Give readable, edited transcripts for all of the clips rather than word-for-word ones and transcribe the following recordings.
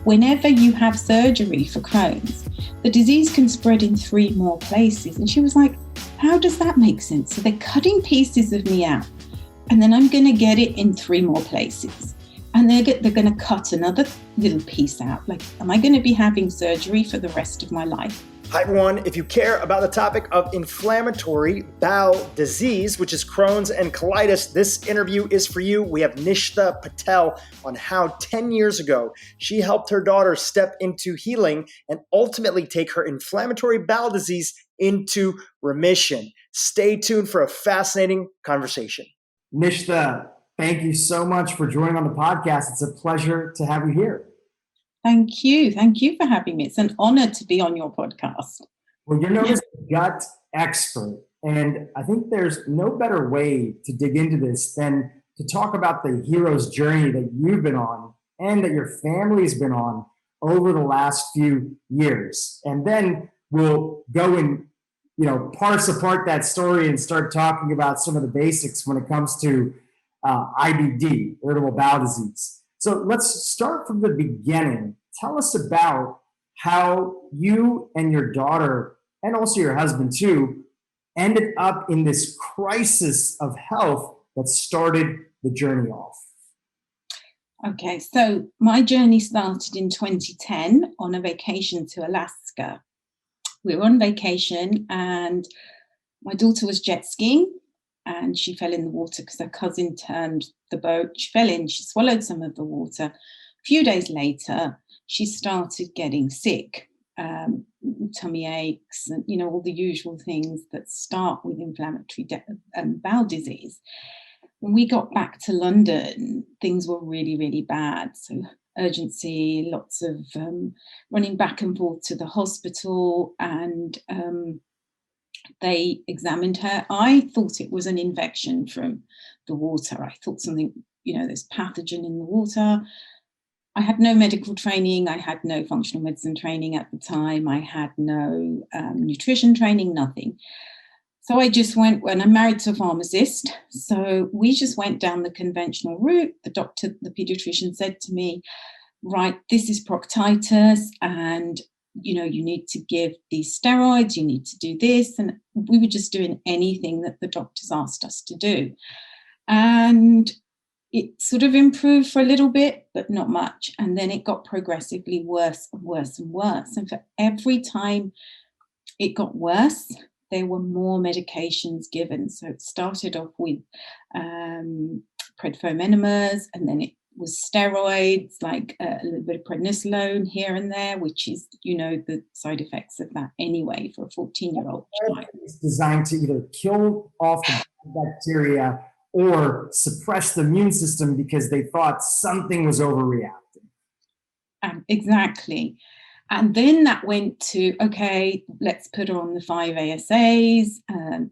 whenever you have surgery for Crohn's, the disease can spread in 3 more places. And she was like, how does that make sense? So they're cutting pieces of me out, and then I'm going to get it in 3 more places. And they're going to cut another little piece out. Like, am I going to be having surgery for the rest of my life? Hi, everyone. If you care about the topic of inflammatory bowel disease, which is Crohn's and colitis, this interview is for you. We have Nishtha Patel on how 10 years ago she helped her daughter step into healing and ultimately take her inflammatory bowel disease into remission. Stay tuned for a fascinating conversation. Nishtha, thank you so much for joining on the podcast. It's a pleasure to have you here. Thank you. Thank you for having me. It's an honor to be on your podcast. Well, you're known as a gut expert, and I think there's no better way to dig into this than to talk about the hero's journey that you've been on and that your family's been on over the last few years. And then we'll go and, parse apart that story and start talking about some of the basics when it comes to IBD, irritable bowel disease. So let's start from the beginning. Tell us about how you and your daughter, and also your husband too, ended up in this crisis of health that started the journey off. Okay, so my journey started in 2010 on a vacation to Alaska. We were on vacation and my daughter was jet skiing and she fell in the water because her cousin turned the boat. She fell in, she swallowed some of the water. A few days later, she started getting sick, tummy aches, and all the usual things that start with inflammatory bowel disease. When we got back to London, things were really, really bad. So urgency, lots of running back and forth to the hospital, and they examined her. I thought it was an infection from the water. I thought something, there's pathogen in the water. I had no medical training. I had no functional medicine training at the time. I had no nutrition training, nothing. So I just went, when I'm married to a pharmacist, so we just went down the conventional route. The doctor, the pediatrician said to me, right, this is proctitis and, you need to give these steroids, you need to do this. And we were just doing anything that the doctors asked us to do. And it sort of improved for a little bit, but not much. And then it got progressively worse and worse and worse. And for every time it got worse, there were more medications given. So it started off with prednisone enemas, and then it was steroids, like a little bit of prednisolone here and there, which is, the side effects of that anyway for a 14-year-old child. It's designed to either kill off the bacteria or suppress the immune system because they thought something was overreacting. Exactly. And then that went to, okay, let's put her on the 5 ASAs.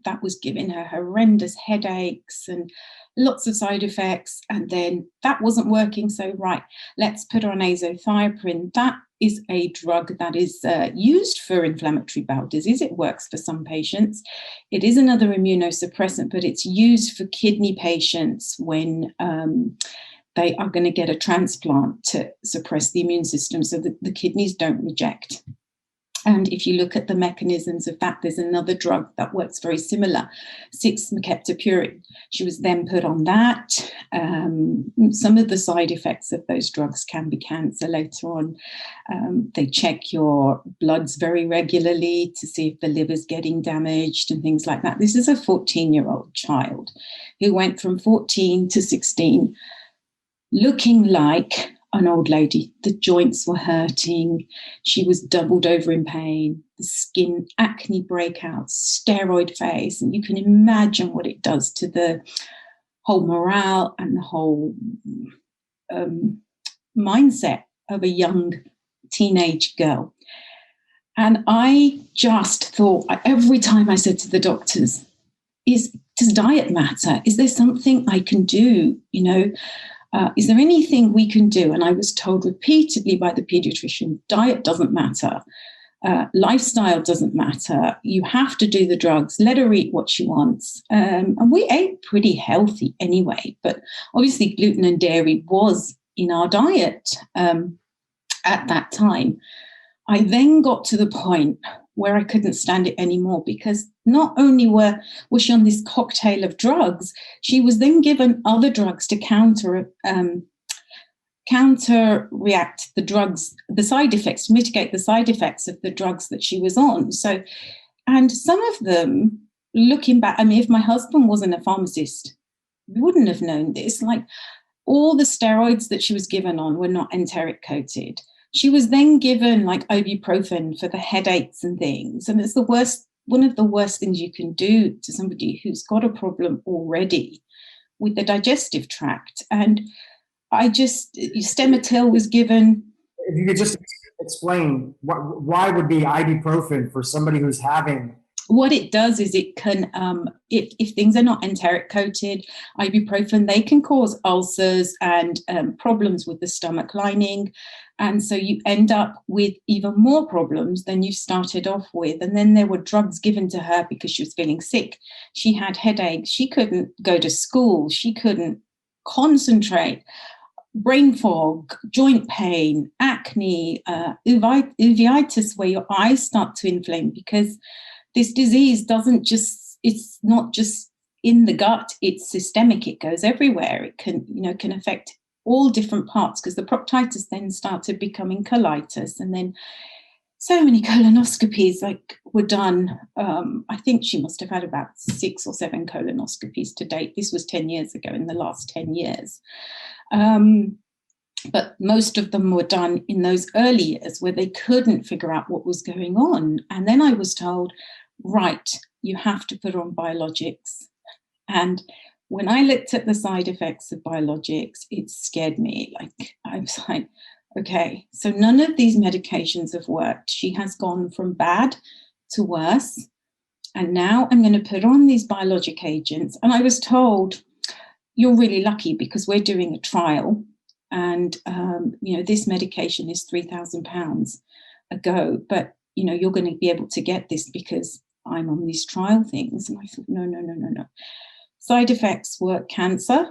That was giving her horrendous headaches and lots of side effects. And then that wasn't working. So, right, let's put her on azathioprine. That is a drug that is used for inflammatory bowel disease. It works for some patients. It is another immunosuppressant, but it's used for kidney patients when they are going to get a transplant to suppress the immune system so that the kidneys don't reject. And if you look at the mechanisms of that, there's another drug that works very similar, 6-mercaptopurine. She was then put on that. Some of the side effects of those drugs can be cancer later on. They check your bloods very regularly to see if the liver's getting damaged and things like that. This is a 14-year-old child who went from 14 to 16 looking like an old lady. The joints were hurting. She was doubled over in pain. The skin, acne breakouts, steroid face. And you can imagine what it does to the whole morale and the whole mindset of a young teenage girl. And I just thought, every time I said to the doctors, does diet matter? Is there something I can do? Is there anything we can do? And I was told repeatedly by the pediatrician, diet doesn't matter. Lifestyle doesn't matter. You have to do the drugs. Let her eat what she wants. And we ate pretty healthy anyway, but obviously gluten and dairy was in our diet. And at that time. I then got to the point where I couldn't stand it anymore, because not only was she on this cocktail of drugs, she was then given other drugs to counter-react the drugs, the side effects, to mitigate the side effects of the drugs that she was on. So, and some of them, looking back, I mean, if my husband wasn't a pharmacist, we wouldn't have known this. Like, all the steroids that she was given on were not enteric coated. She was then given like ibuprofen for the headaches and things. And it's the worst, one of the worst things you can do to somebody who's got a problem already with the digestive tract. And Stemetil was given. If you could just explain why would be ibuprofen for somebody who's having. What it does is it can, if things are not enteric coated, ibuprofen, they can cause ulcers and problems with the stomach lining. And so you end up with even more problems than you started off with. And then there were drugs given to her because she was feeling sick. She had headaches. She couldn't go to school. She couldn't concentrate. Brain fog, joint pain, acne, uveitis, where your eyes start to inflame, because this disease it's not just in the gut, it's systemic, it goes everywhere. It can affect all different parts, because the proctitis then started becoming colitis. And then so many colonoscopies were done. I think she must have had about 6 or 7 colonoscopies to date. This was 10 years ago, in the last 10 years. But most of them were done in those early years where they couldn't figure out what was going on. And then I was told, right, you have to put her on biologics. And when I looked at the side effects of biologics, it scared me. I was like, okay, so none of these medications have worked. She has gone from bad to worse. And now I'm going to put on these biologic agents. And I was told, you're really lucky because we're doing a trial. And, this medication is £3,000 a go. But, you're going to be able to get this because I'm on these trial things. And I thought, no. Side effects were cancer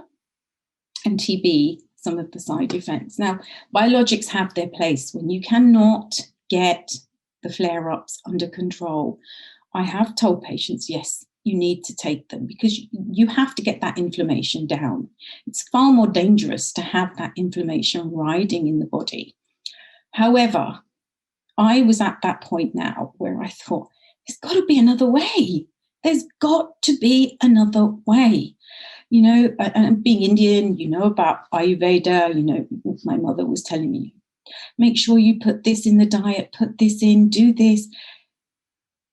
and TB, some of the side effects. Now, biologics have their place when you cannot get the flare-ups under control. I have told patients, yes, you need to take them because you have to get that inflammation down. It's far more dangerous to have that inflammation riding in the body. However, I was at that point now where I thought, there's got to be another way. There's got to be another way. And being Indian, about Ayurveda, my mother was telling me, make sure you put this in the diet, put this in, do this.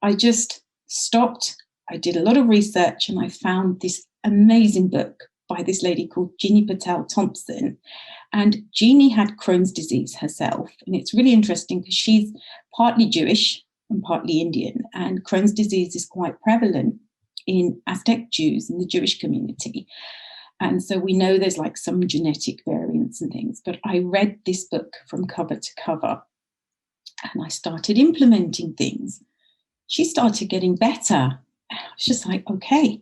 I just stopped. I did a lot of research and I found this amazing book by this lady called Jeannie Patel Thompson. And Jeannie had Crohn's disease herself. And it's really interesting because she's partly Jewish and partly Indian. And Crohn's disease is quite prevalent in Aztec Jews in the Jewish community. And so we know there's some genetic variants and things. But I read this book from cover to cover and I started implementing things. She started getting better. I was just like, okay,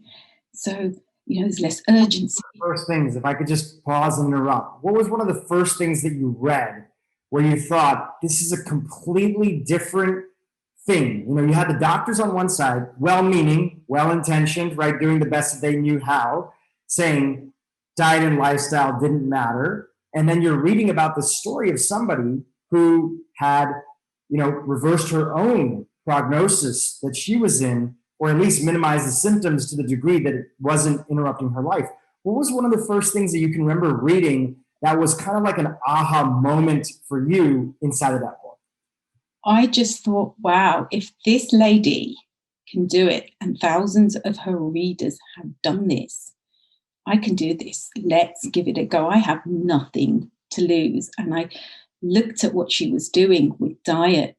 so, there's less urgency. First things, if I could just pause and interrupt, what was one of the first things that you read where you thought, this is a completely different thing? You had the doctors on one side, well-meaning, well-intentioned, right, doing the best that they knew how, saying diet and lifestyle didn't matter. And then you're reading about the story of somebody who had, reversed her own prognosis that she was in, or at least minimize the symptoms to the degree that it wasn't interrupting her life. What was one of the first things that you can remember reading that was kind of like an aha moment for you inside of that book? I just thought, wow, if this lady can do it and thousands of her readers have done this, I can do this. Let's give it a go. I have nothing to lose. And I looked at what she was doing with diet,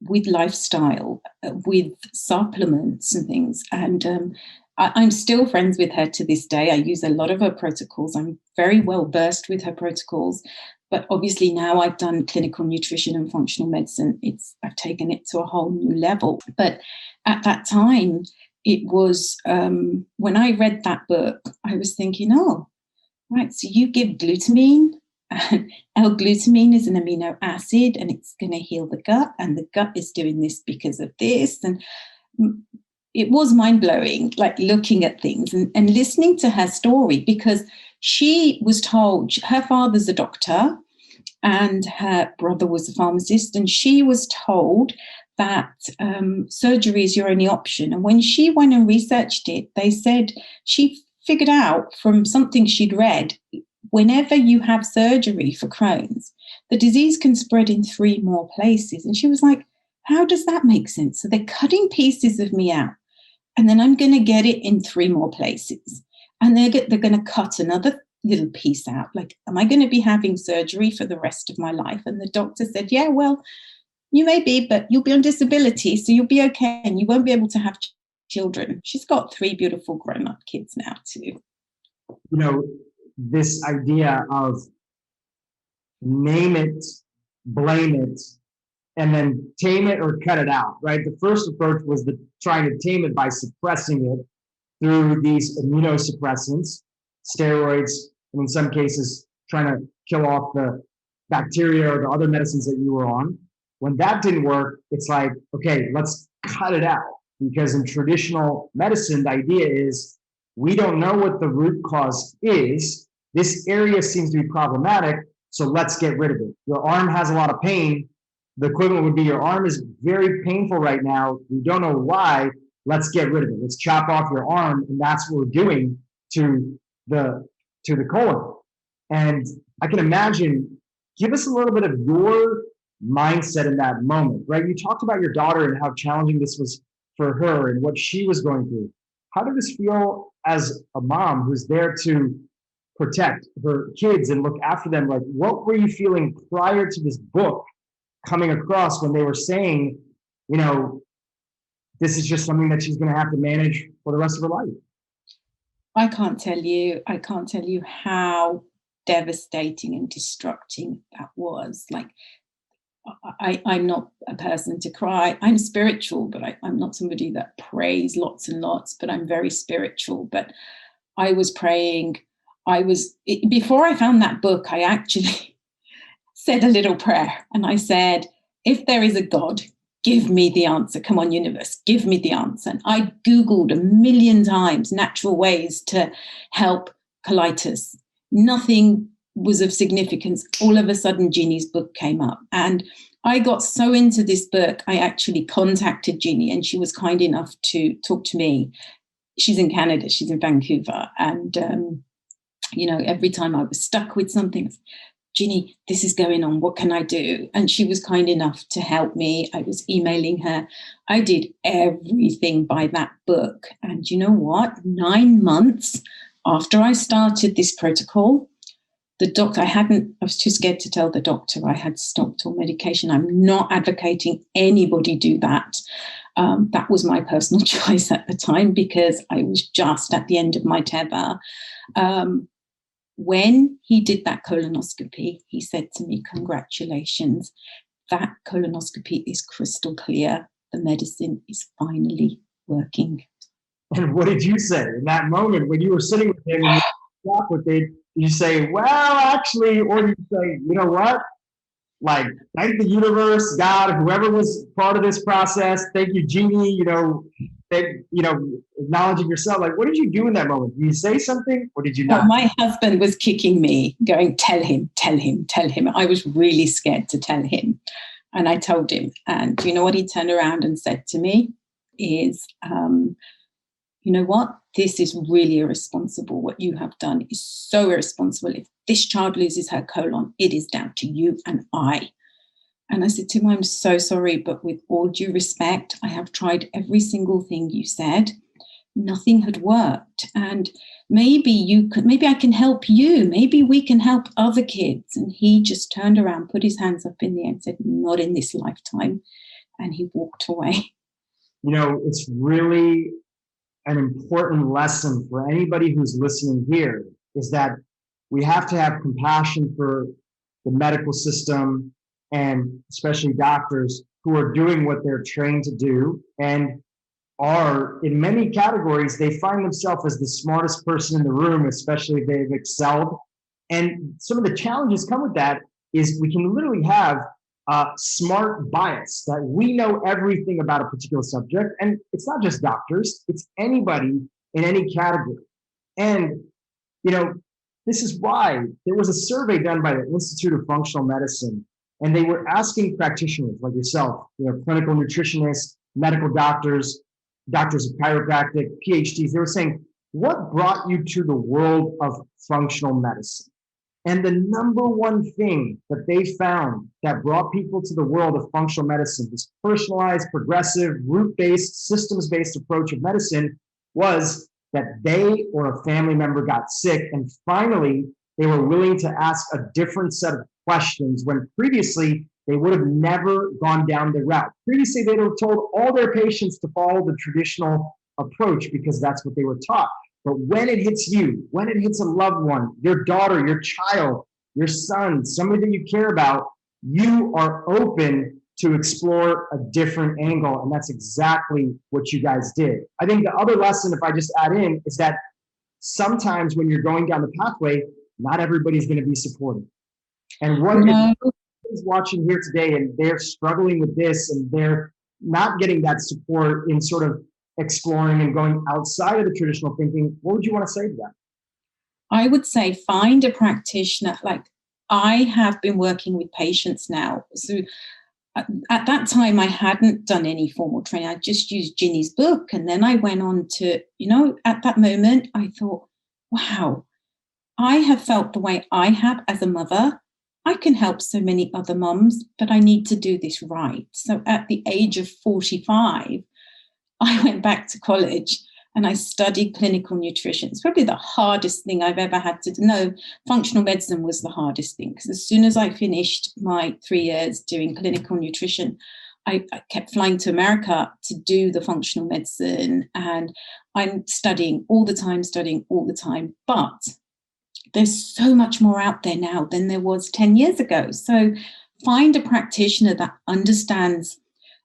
with lifestyle, with supplements and things. And I'm still friends with her to this day. I use a lot of her protocols. I'm very well versed with her protocols. But obviously now I've done clinical nutrition and functional medicine. I've taken it to a whole new level. But at that time, it was, when I read that book, I was thinking, oh, right, so you give glutamine L-glutamine is an amino acid and it's going to heal the gut, and the gut is doing this because of this. And it was mind-blowing, like looking at things and listening to her story, because she was told her father's a doctor and her brother was a pharmacist, and she was told that surgery is your only option. And when she went and researched it, they said she figured out from something she'd read, whenever you have surgery for Crohn's, the disease can spread in 3 more places. And she was like, how does that make sense? So they're cutting pieces of me out, and then I'm going to get it in 3 more places. And they're going to cut another little piece out. Like, am I going to be having surgery for the rest of my life? And the doctor said, yeah, well, you may be, but you'll be on disability, so you'll be okay, and you won't be able to have children. She's got 3 beautiful grown-up kids now too. This idea of name it, blame it, and then tame it or cut it out, right? The first approach was trying to tame it by suppressing it through these immunosuppressants, steroids, and in some cases, trying to kill off the bacteria or the other medicines that you were on. When that didn't work, it's like, okay, let's cut it out. Because in traditional medicine, the idea is we don't know what the root cause is. This area seems to be problematic, so let's get rid of it. Your arm has a lot of pain. The equivalent would be your arm is very painful right now. We don't know why. Let's get rid of it. Let's chop off your arm, and that's what we're doing to the colon. And I can imagine, give us a little bit of your mindset in that moment, right? You talked about your daughter and how challenging this was for her and what she was going through. How did this feel as a mom who's there to protect her kids and look after them? Like, what were you feeling prior to this book coming across when they were saying, this is just something that she's going to have to manage for the rest of her life? I can't tell you how devastating and destructing that was. Like, I'm not a person to cry. I'm spiritual, but I'm not somebody that prays lots and lots, but I'm very spiritual. But I was praying. Before I found that book, I actually said a little prayer, and I said, if there is a God, give me the answer. Come on, universe, give me the answer. And I Googled 1,000,000 times natural ways to help colitis. Nothing was of significance. All of a sudden, Jeannie's book came up, and I got so into this book, I actually contacted Jeannie, and she was kind enough to talk to me. She's in Canada, she's in Vancouver, and every time I was stuck with something, Jeannie, this is going on, what can I do? And she was kind enough to help me. I was emailing her. I did everything by that book. And you know what? 9 months after I started this protocol, the doctor, I was too scared to tell the doctor I had stopped all medication. I'm not advocating anybody do that. That was my personal choice at the time, because I was just at the end of my tether. When he did that colonoscopy, he said to me, congratulations, that colonoscopy is crystal clear. The medicine is finally working. And what did you say in that moment when you were sitting with him and you talked with him? You say, well, actually, or you say, you know what? Like, thank the universe, God, whoever was part of this process. Thank you, Jeannie, acknowledging yourself. Like, what did you do in that moment? Did you say something or did you not? Well, my husband was kicking me, going, tell him. I was really scared to tell him. And I told him. And you know what he turned around and said to me is, you know what? This is really irresponsible. What you have done is so irresponsible. If this child loses her colon, it is down to you and I. And I said to him, I'm so sorry, but with all due respect, I have tried every single thing you said. Nothing had worked. And maybe I can help you. Maybe we can help other kids. And he just turned around, put his hands up in the air and said, not in this lifetime. And he walked away. It's really an important lesson for anybody who's listening here is that we have to have compassion for the medical system and especially doctors who are doing what they're trained to do and are, in many categories, they find themselves as the smartest person in the room, especially if they've excelled And some of the challenges come with that is we can literally have smart bias that we know everything about a particular subject. And it's not just doctors, it's anybody in any category. And, this is why there was a survey done by the Institute of Functional Medicine, and they were asking practitioners like yourself, clinical nutritionists, medical doctors, doctors of chiropractic, PhDs. They were saying, what brought you to the world of functional medicine? And the number one thing that they found that brought people to the world of functional medicine, this personalized, progressive, root-based, systems-based approach of medicine, was that they or a family member got sick, and finally they were willing to ask a different set of questions when previously they would have never gone down the route. Previously, they would have told all their patients to follow the traditional approach because that's what they were taught. But when it hits you, when it hits a loved one, your daughter, your child, your son, somebody that you care about, you are open to explore a different angle. And that's exactly what you guys did. I think the other lesson, if I just add in, is that sometimes when you're going down the pathway, not everybody's going to be supportive. And what is watching here today and they're struggling with this and they're not getting that support in sort of exploring and going outside of the traditional thinking, what would you want to say to them? I would say find a practitioner. Like, I have been working with patients now. So at that time, I hadn't done any formal training. I just used Ginny's book. And then I went on to, at that moment, I thought, wow, I have felt the way I have as a mother. I can help so many other mums, but I need to do this right. So at the age of 45, I went back to college and I studied clinical nutrition. It's probably the hardest thing I've ever had to do. No, functional medicine was the hardest thing, because as soon as I finished my 3 years doing clinical nutrition, I kept flying to America to do the functional medicine, and I'm studying all the time. But there's so much more out there now than there was 10 years ago. So find a practitioner that understands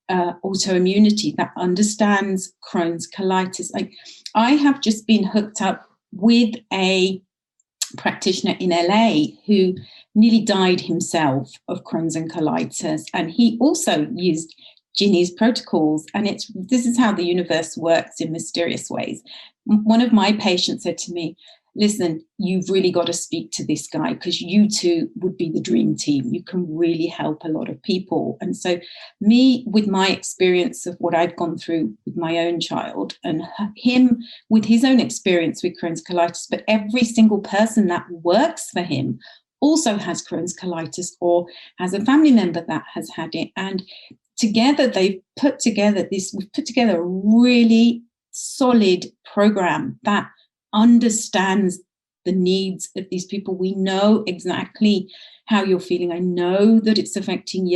autoimmunity, that understands Crohn's, colitis. Like, I have just been hooked up with a practitioner in LA who nearly died himself of Crohn's and colitis, and he also used Ginny's protocols. And this is how the universe works in mysterious ways. One of my patients said to me, listen, you've really got to speak to this guy because you two would be the dream team. You can really help a lot of people. And so me, with my experience of what I'd gone through with my own child, and him with his own experience with Crohn's colitis, but every single person that works for him also has Crohn's colitis or has a family member that has had it. And together we've put together a really solid program that understands the needs of these people. We know exactly how you're feeling. I know that it's affecting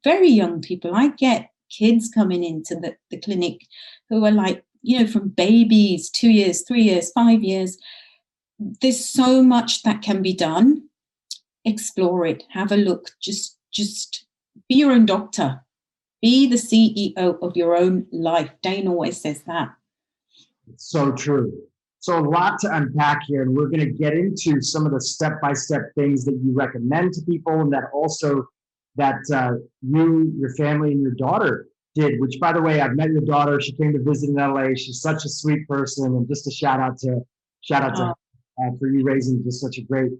very young people. I get kids coming into the clinic who are like, from babies, 2 years, 3 years, 5 years. There's so much that can be done. Explore it. Have a look. Just be your own doctor. Be the CEO of your own life. Dane always says that. It's so true. So a lot to unpack here, and we're going to get into some of the step-by-step things that you recommend to people, and that also that you, your family, and your daughter did, which, by the way, I've met your daughter. She came to visit in LA. She's such a sweet person, and just a shout out to her for you raising just such a great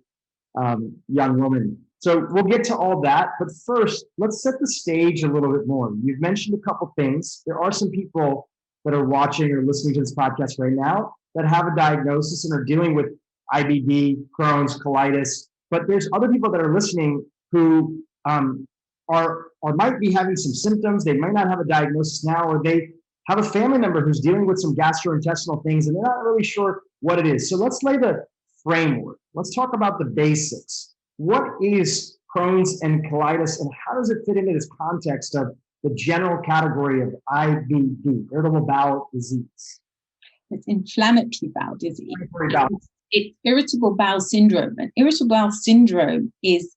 young woman. So we'll get to all that, but first, let's set the stage a little bit more. You've mentioned a couple things. There are some people that are watching or listening to this podcast right now that have a diagnosis and are dealing with IBD, Crohn's, colitis, but there's other people that are listening who might be having some symptoms. They might not have a diagnosis now, or they have a family member who's dealing with some gastrointestinal things and they're not really sure what it is. So let's lay the framework. Let's talk about the basics. What is Crohn's and colitis, and how does it fit into this context of the general category of IBD, irritable bowel disease? It's inflammatory bowel disease. It's irritable bowel syndrome. And irritable bowel syndrome is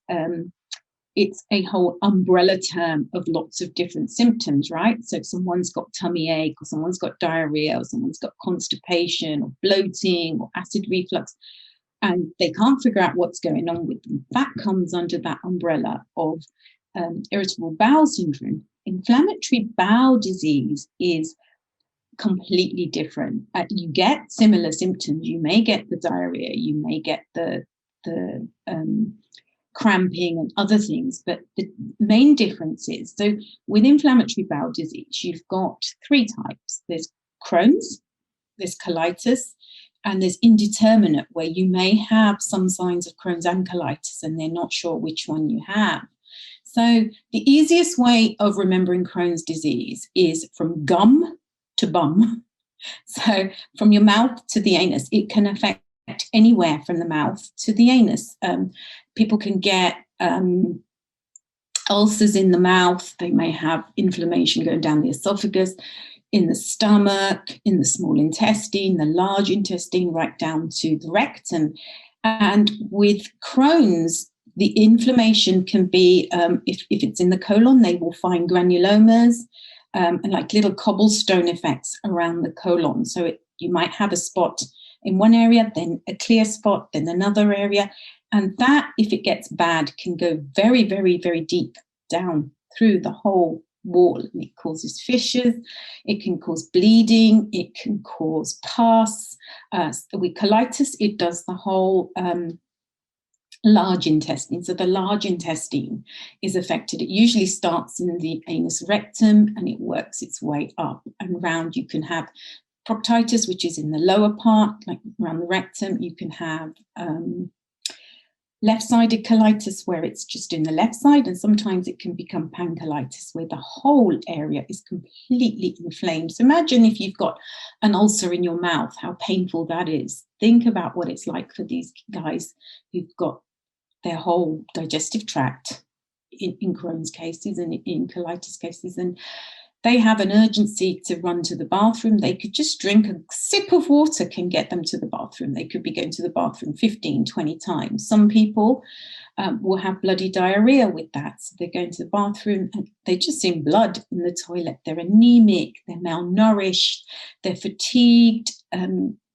it's a whole umbrella term of lots of different symptoms, right? So if someone's got tummy ache, or someone's got diarrhea, or someone's got constipation, or bloating, or acid reflux, and they can't figure out what's going on with them. That comes under that umbrella of irritable bowel syndrome. Inflammatory bowel disease is completely different. You get similar symptoms. You may get the diarrhea, you may get the cramping and other things, but the main difference is, so with inflammatory bowel disease, you've got three types. There's Crohn's, there's colitis, and there's indeterminate, where you may have some signs of Crohn's and colitis and they're not sure which one you have. So the easiest way of remembering Crohn's disease is from gum to bum. So from your mouth to the anus. It can affect anywhere from the mouth to the anus. People can get ulcers in the mouth. They may have inflammation going down the esophagus, in the stomach, in the small intestine, the large intestine, right down to the rectum. And with Crohn's, the inflammation can be, if it's in the colon, they will find granulomas and like little cobblestone effects around the colon. So you might have a spot in one area, then a clear spot, then another area. And that, if it gets bad, can go very, very, very deep down through the whole wall. It causes fissures, it can cause bleeding, it can cause pus. With colitis, it does the whole large intestine. So the large intestine is affected. It usually starts in the anus rectum and it works its way up and round. You can have proctitis, which is in the lower part, like around the rectum. You can have left-sided colitis, where it's just in the left side, and sometimes it can become pancolitis, where the whole area is completely inflamed. So imagine if you've got an ulcer in your mouth, how painful that is. Think about what it's like for these guys who've got their whole digestive tract in Crohn's cases and in colitis cases, and they have an urgency to run to the bathroom. They could just drink a sip of water can get them to the bathroom. They could be going to the bathroom 15, 20 times. Some people will have bloody diarrhea with that. So they're going to the bathroom and they just see blood in the toilet. They're anemic, they're malnourished, they're fatigued,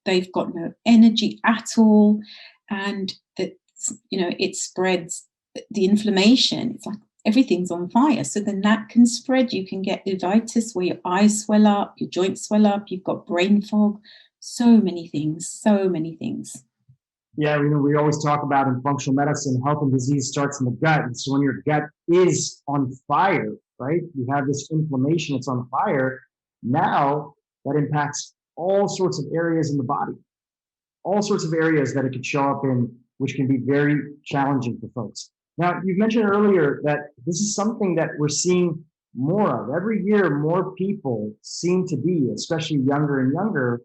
they've got no energy at all. And it spreads the inflammation. It's like everything's on fire. So then that can spread. You can get uveitis, where your eyes swell up, your joints swell up, you've got brain fog, so many things. Yeah, we always talk about in functional medicine, health and disease starts in the gut. And so when your gut is on fire, right, you have this inflammation, it's on fire. Now that impacts all sorts of areas in the body, all sorts of areas that it could show up in, which can be very challenging for folks. Now, you mentioned earlier that this is something that we're seeing more of. Every year, more people seem to be, especially younger and younger,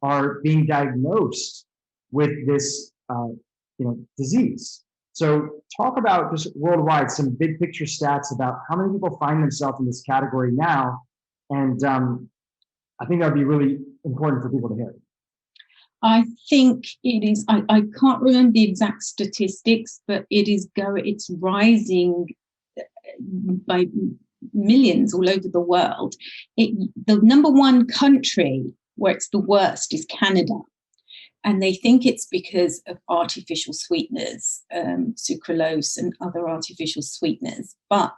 are being diagnosed with this disease. So talk about just worldwide, some big picture stats about how many people find themselves in this category now. And I think that would be really important for people to hear. I think it is, I can't remember the exact statistics, but it's rising by millions all over the world. The number one country where it's the worst is Canada. And they think it's because of artificial sweeteners, sucralose and other artificial sweeteners. But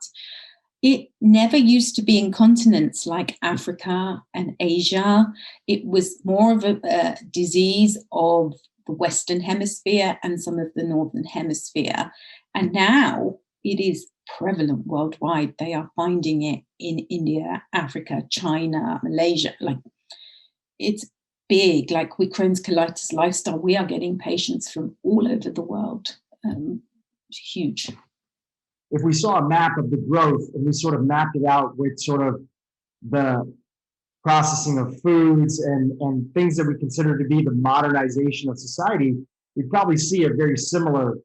it never used to be in continents like Africa and Asia. It was more of a disease of the Western Hemisphere and some of the Northern Hemisphere. And now it is prevalent worldwide. They are finding it in India, Africa, China, Malaysia. Like, it's big. Like with Crohn's colitis lifestyle, we are getting patients from all over the world. It's huge. If we saw a map of the growth and we sort of mapped it out with sort of the processing of foods and things that we consider to be the modernization of society, we'd probably see a very similar,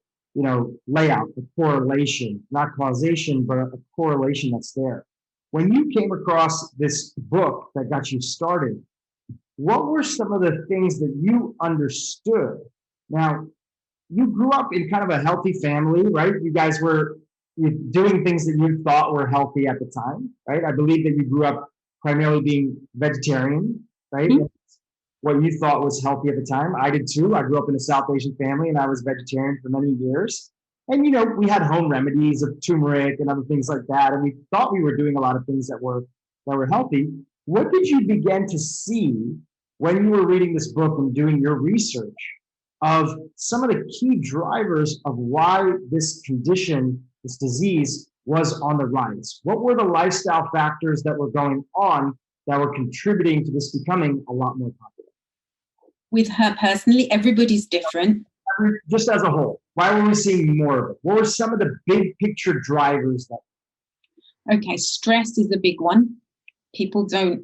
layout, the correlation, not causation, but a correlation that's there. When you came across this book that got you started, what were some of the things that you understood? Now, you grew up in kind of a healthy family, right? You guys were doing things that you thought were healthy at the time, right? I believe that you grew up primarily being vegetarian, right? Mm-hmm. what you thought was healthy at the time. I did too. I grew up in a South Asian family and I was vegetarian for many years. And, we had home remedies of turmeric and other things like that. And we thought we were doing a lot of things that were healthy. What did you begin to see when you were reading this book and doing your research of some of the key drivers of why this condition, this disease, was on the rise? What were the lifestyle factors that were going on that were contributing to this becoming a lot more popular? With her personally, everybody's different. Just as a whole, why were we seeing more of it? What were some of the big picture drivers that? Okay, stress is a big one. People don't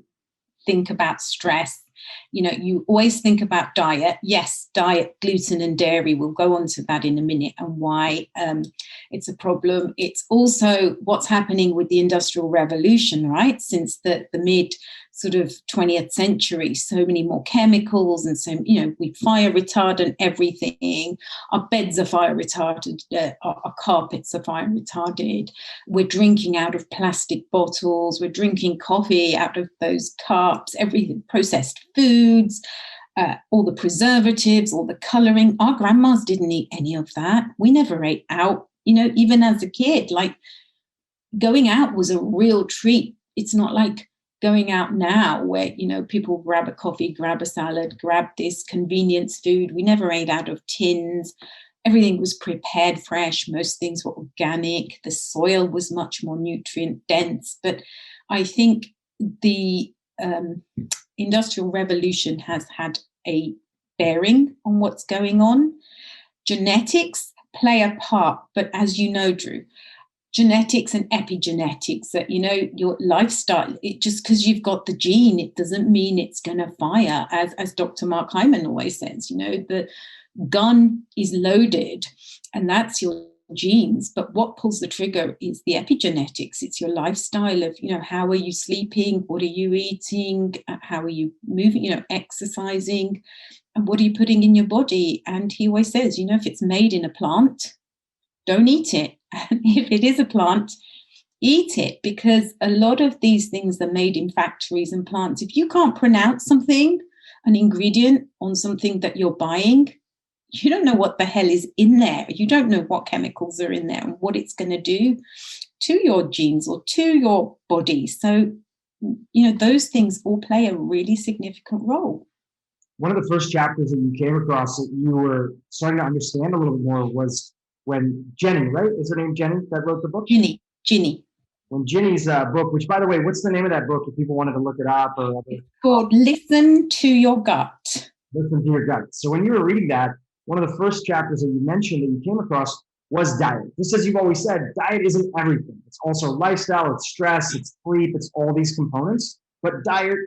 think about stress. You always think about diet. Yes, diet, gluten and dairy. We'll go on to that in a minute and why it's a problem. It's also what's happening with the Industrial Revolution, right? Since the mid sort of 20th century, so many more chemicals and so, we fire retardant everything. Our beds are fire retarded. Our carpets are fire retarded. We're drinking out of plastic bottles. We're drinking coffee out of those cups, everything, processed foods, all the preservatives, all the coloring. Our grandmas didn't eat any of that. We never ate out, even as a kid. Like, going out was a real treat. It's not like going out now where, people grab a coffee, grab a salad, grab this convenience food. We never ate out of tins. Everything was prepared fresh. Most things were organic. The soil was much more nutrient dense. But I think the Industrial Revolution has had a bearing on what's going on. Genetics play a part, but as you know, Dhru, genetics and epigenetics, that, your lifestyle, just because you've got the gene, it doesn't mean it's going to fire. As Dr. Mark Hyman always says, the gun is loaded and that's your genes, but what pulls the trigger is the epigenetics. It's your lifestyle of, how are you sleeping? What are you eating? How are you moving, exercising? And what are you putting in your body? And he always says, if it's made in a plant, don't eat it. And if it is a plant, eat it, because a lot of these things are made in factories and plants. If you can't pronounce something, an ingredient on something that you're buying, you don't know what the hell is in there. You don't know what chemicals are in there and what it's going to do to your genes or to your body. So, those things all play a really significant role. One of the first chapters that you came across that you were starting to understand a little bit more was when Jenny, right? Is her name Jenny that wrote the book? Ginny. When Ginny's book, which, by the way, what's the name of that book if people wanted to look it up? It's called Listen to Your Gut. Listen to Your Gut. So when you were reading that, one of the first chapters that you mentioned that you came across was diet. Just as you've always said, diet isn't everything. It's also lifestyle, it's stress, it's sleep, it's all these components. But diet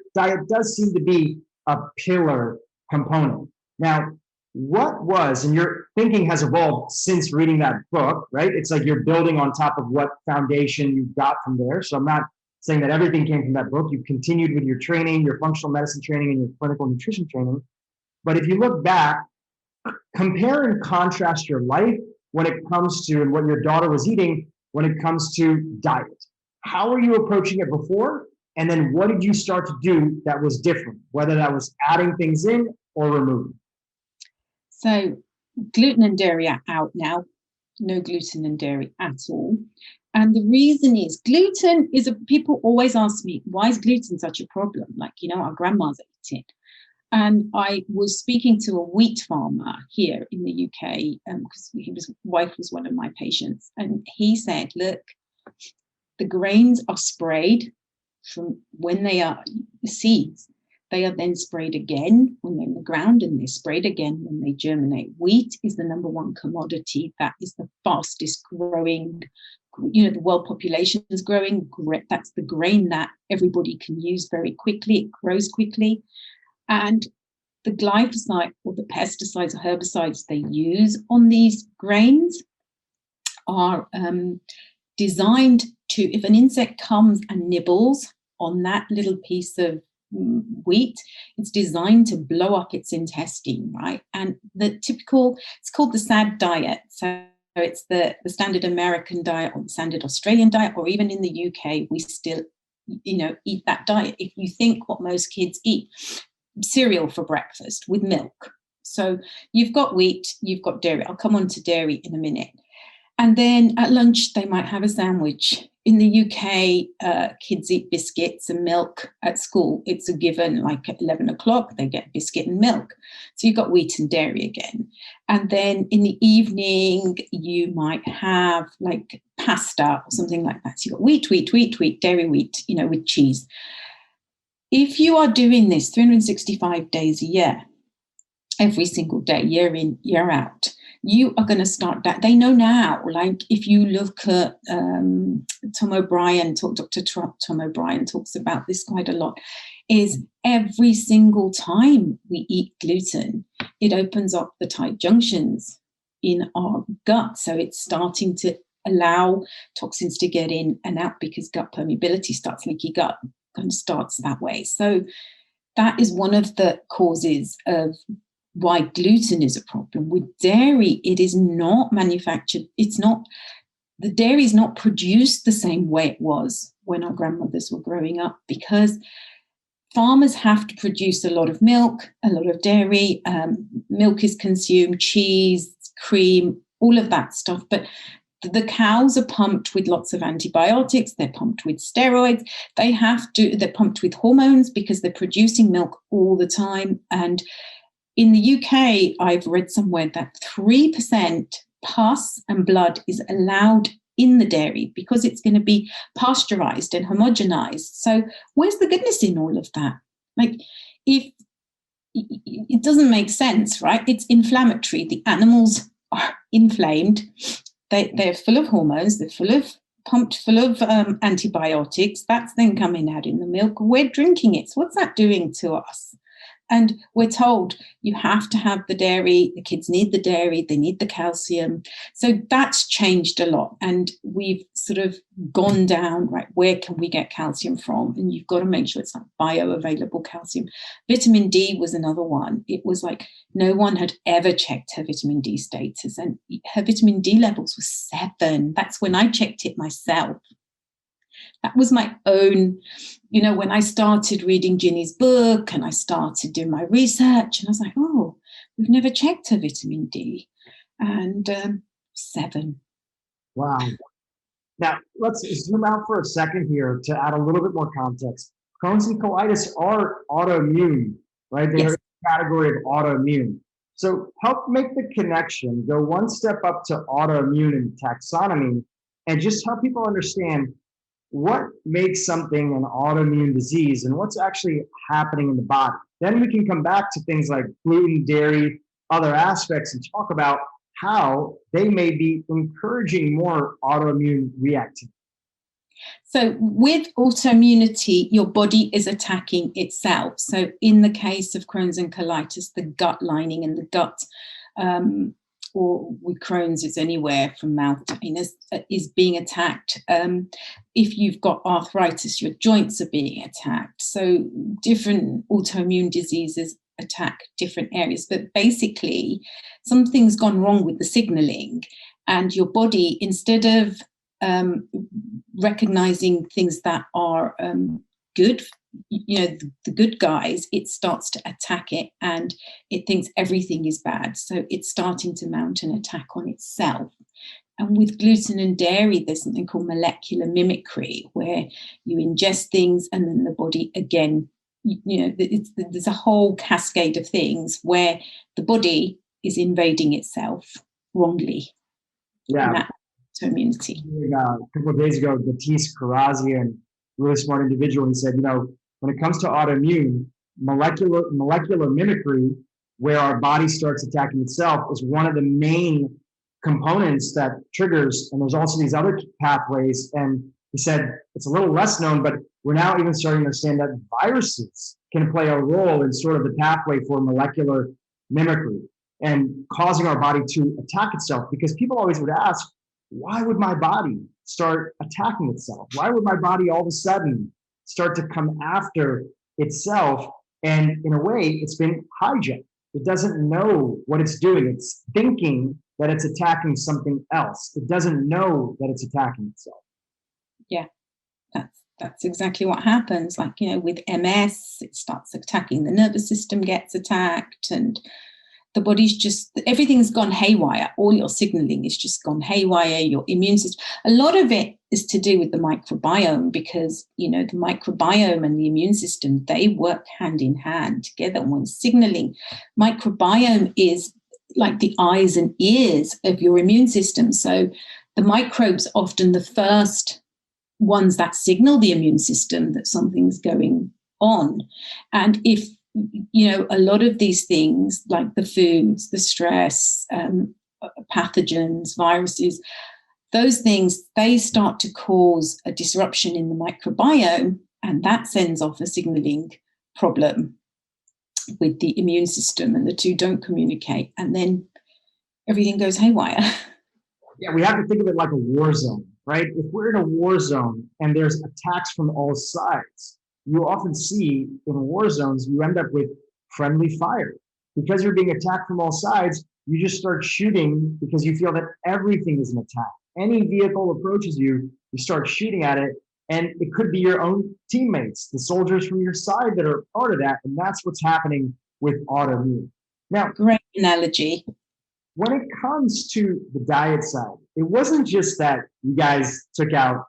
does seem to be a pillar component. Now, what was, and your thinking has evolved since reading that book, right? It's like you're building on top of what foundation you got from there. So I'm not saying that everything came from that book. You've continued with your training, your functional medicine training, and your clinical nutrition training. But if you look back, compare and contrast your life when it comes to, and what your daughter was eating when it comes to diet. How were you approaching it before? And then what did you start to do that was different, whether that was adding things in or removing? So gluten and dairy are out now. No gluten and dairy at all. And the reason is gluten is people always ask me, why is gluten such a problem? Like, our grandmas ate it. And I was speaking to a wheat farmer here in the UK because his wife was one of my patients. And he said, look, the grains are sprayed from when they are seeds. They are then sprayed again when they're in the ground, and they're sprayed again when they germinate. Wheat is the number one commodity. That is the fastest growing. The world population is growing. That's the grain that everybody can use very quickly. It grows quickly. And the glyphosate or the pesticides or herbicides they use on these grains are designed to, if an insect comes and nibbles on that little piece of wheat, it's designed to blow up its intestine, right? And it's called the SAD diet. So it's the standard American diet or the standard Australian diet, or even in the UK, we still, eat that diet. If you think what most kids eat, cereal for breakfast with milk. So you've got wheat, you've got dairy. I'll come on to dairy in a minute. And then at lunch, they might have a sandwich. In the UK, kids eat biscuits and milk at school. It's a given, like at 11 o'clock, they get biscuit and milk. So you've got wheat and dairy again. And then in the evening, you might have like pasta or something like that. So you've got wheat, dairy wheat, with cheese. If you are doing this 365 days a year, every single day, year in, year out, you are going to start that. They know now, like if you look at Tom O'Brien, Dr. Tom O'Brien talks about this quite a lot, is every single time we eat gluten, it opens up the tight junctions in our gut. So it's starting to allow toxins to get in and out because gut permeability starts, leaky gut kind of starts that way. So that is one of the causes of why gluten is a problem. With dairy, it is not manufactured. The dairy is not produced the same way it was when our grandmothers were growing up, because farmers have to produce a lot of milk, a lot of dairy. Milk is consumed, cheese, cream, all of that stuff. But the cows are pumped with lots of antibiotics. They're pumped with steroids. They're pumped with hormones because they're producing milk all the time. And in the UK, I've read somewhere that 3% pus and blood is allowed in the dairy because it's going to be pasteurized and homogenized. So where's the goodness in all of that? Like, if it doesn't make sense, right? It's inflammatory. The animals are inflamed. They're full of hormones. They're pumped full of antibiotics. That's then coming out in the milk. We're drinking it. So what's that doing to us? And we're told you have to have the dairy. The kids need the dairy. They need the calcium. So that's changed a lot. And we've sort of gone down, right, where can we get calcium from? And you've got to make sure it's like bioavailable calcium. Vitamin D was another one. It was like no one had ever checked her vitamin D status. And her vitamin D levels were 7. That's when I checked it myself. That was my own, when I started reading Ginny's book and I started doing my research, and I was like, oh, we've never checked her vitamin D. And 7. Wow. Now, let's zoom out for a second here to add a little bit more context. Crohn's and colitis are autoimmune, right? They're in the category of autoimmune. So help make the connection, go one step up to autoimmune and taxonomy, and just help people understand what makes something an autoimmune disease and what's actually happening in the body. Then we can come back to things like gluten, dairy, other aspects, and talk about how they may be encouraging more autoimmune reactivity. So with autoimmunity, your body is attacking itself. So in the case of Crohn's and colitis, the gut lining and the gut, or with Crohn's, it's anywhere from mouth to anus, is being attacked. If you've got arthritis, your joints are being attacked. So different autoimmune diseases attack different areas. But basically, something's gone wrong with the signaling, and your body, instead of recognizing things that are good, the good guys, it starts to attack it, and it thinks everything is bad. So it's starting to mount an attack on itself. And with gluten and dairy, there's something called molecular mimicry, where you ingest things and then the body again, there's a whole cascade of things where the body is invading itself wrongly. Yeah. Autoimmunity. A couple of days ago, Batiste Karazian, really smart individual, he said, when it comes to autoimmune, molecular mimicry, where our body starts attacking itself, is one of the main components that triggers, and there's also these other pathways. And he said it's a little less known, but we're now even starting to understand that viruses can play a role in sort of the pathway for molecular mimicry and causing our body to attack itself. Because people always would ask, why would my body start attacking itself? Why would my body all of a sudden start to come after itself? And in a way, it's been hijacked. It doesn't know what it's doing. It's thinking that it's attacking something else. It doesn't know that it's attacking itself. Yeah, That's exactly what happens. Like, with MS, it starts attacking the nervous system, gets attacked, and the body's just, everything's gone haywire. All your signaling is just gone haywire. Your immune system, a lot of it is to do with the microbiome, because, the microbiome and the immune system, they work hand in hand together. When signaling, microbiome is like the eyes and ears of your immune system. So the microbes are often the first ones that signal the immune system that something's going on. And if, a lot of these things, like the foods, the stress, pathogens, viruses, those things, they start to cause a disruption in the microbiome, and that sends off a signaling problem with the immune system, and the two don't communicate, and then everything goes haywire. Yeah, we have to think of it like a war zone, right? If we're in a war zone and there's attacks from all sides, you often see in war zones, you end up with friendly fire. Because you're being attacked from all sides, you just start shooting because you feel that everything is an attack. Any vehicle approaches you, you start shooting at it, and it could be your own teammates, the soldiers from your side that are part of that, and that's what's happening with autoimmune. Now, great analogy. When it comes to the diet side, it wasn't just that you guys took out,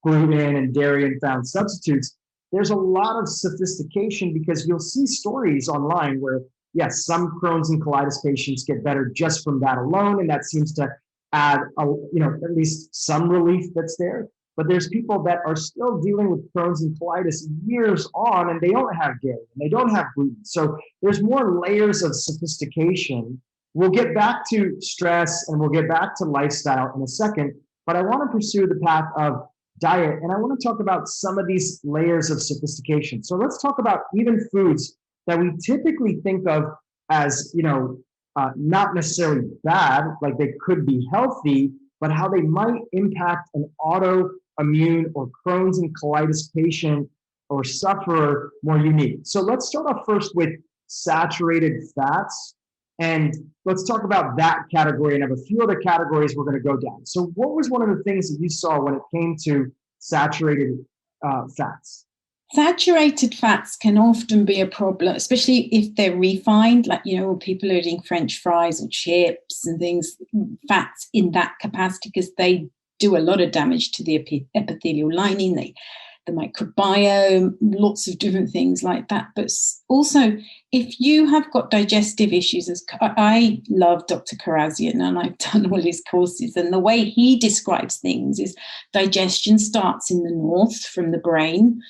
gluten and dairy and found substitutes. There's a lot of sophistication, because you'll see stories online where, yes, some Crohn's and colitis patients get better just from that alone, and that seems to add, at least some relief that's there. But there's people that are still dealing with Crohn's and colitis years on, and they don't have dairy and they don't have gluten. So there's more layers of sophistication. We'll get back to stress and we'll get back to lifestyle in a second, but I want to pursue the path of diet, and I want to talk about some of these layers of sophistication. So let's talk about even foods that we typically think of as, not necessarily bad, like they could be healthy, but how they might impact an autoimmune or Crohn's and colitis patient or sufferer more unique. So let's start off first with saturated fats. And let's talk about that category, and have a few other categories we're going to go down. So what was one of the things that you saw when it came to saturated fats? Saturated fats can often be a problem, especially if they're refined, like, people are eating French fries or chips and things, fats in that capacity, because they do a lot of damage to the epithelial lining, the microbiome, lots of different things like that. But also, if you have got digestive issues, as I love Dr. Karazian, and I've done all his courses, and the way he describes things is digestion starts in the north, from the brain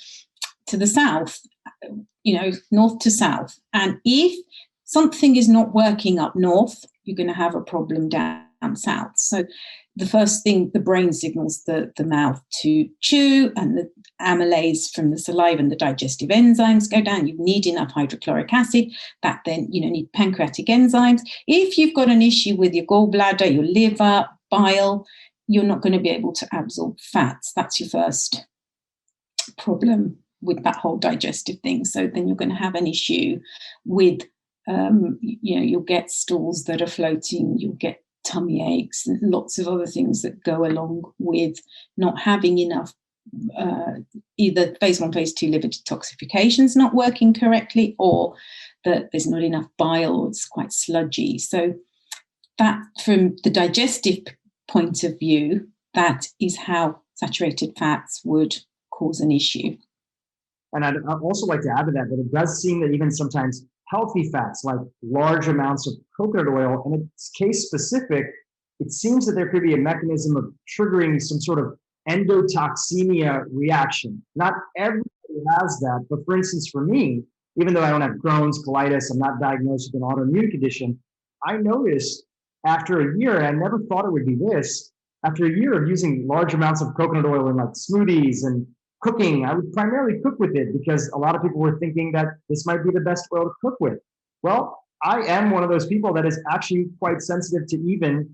to the south, north to south. And if something is not working up north, you're going to have a problem down south. So the first thing, the brain signals the mouth to chew, and the amylase from the saliva and the digestive enzymes go down. You need enough hydrochloric acid. That then, need pancreatic enzymes. If you've got an issue with your gallbladder, your liver, bile, you're not going to be able to absorb fats. That's your first problem with that whole digestive thing. So then you're going to have an issue with, you'll get stools that are floating, you'll get tummy aches, and lots of other things that go along with not having enough, either phase 1, phase 2 liver detoxification's not working correctly, or that there's not enough bile, or it's quite sludgy. So that, from the digestive point of view, that is how saturated fats would cause an issue. And I'd also like to add to that it does seem that even sometimes healthy fats, like large amounts of coconut oil, and it's case specific, it seems that there could be a mechanism of triggering some sort of endotoxemia reaction. Not everybody has that, but for instance, for me, even though I don't have Crohn's, colitis, I'm not diagnosed with an autoimmune condition, I noticed after a year, and I never thought it would be this, after a year of using large amounts of coconut oil in like smoothies and cooking, I would primarily cook with it because a lot of people were thinking that this might be the best oil to cook with. Well, I am one of those people that is actually quite sensitive to even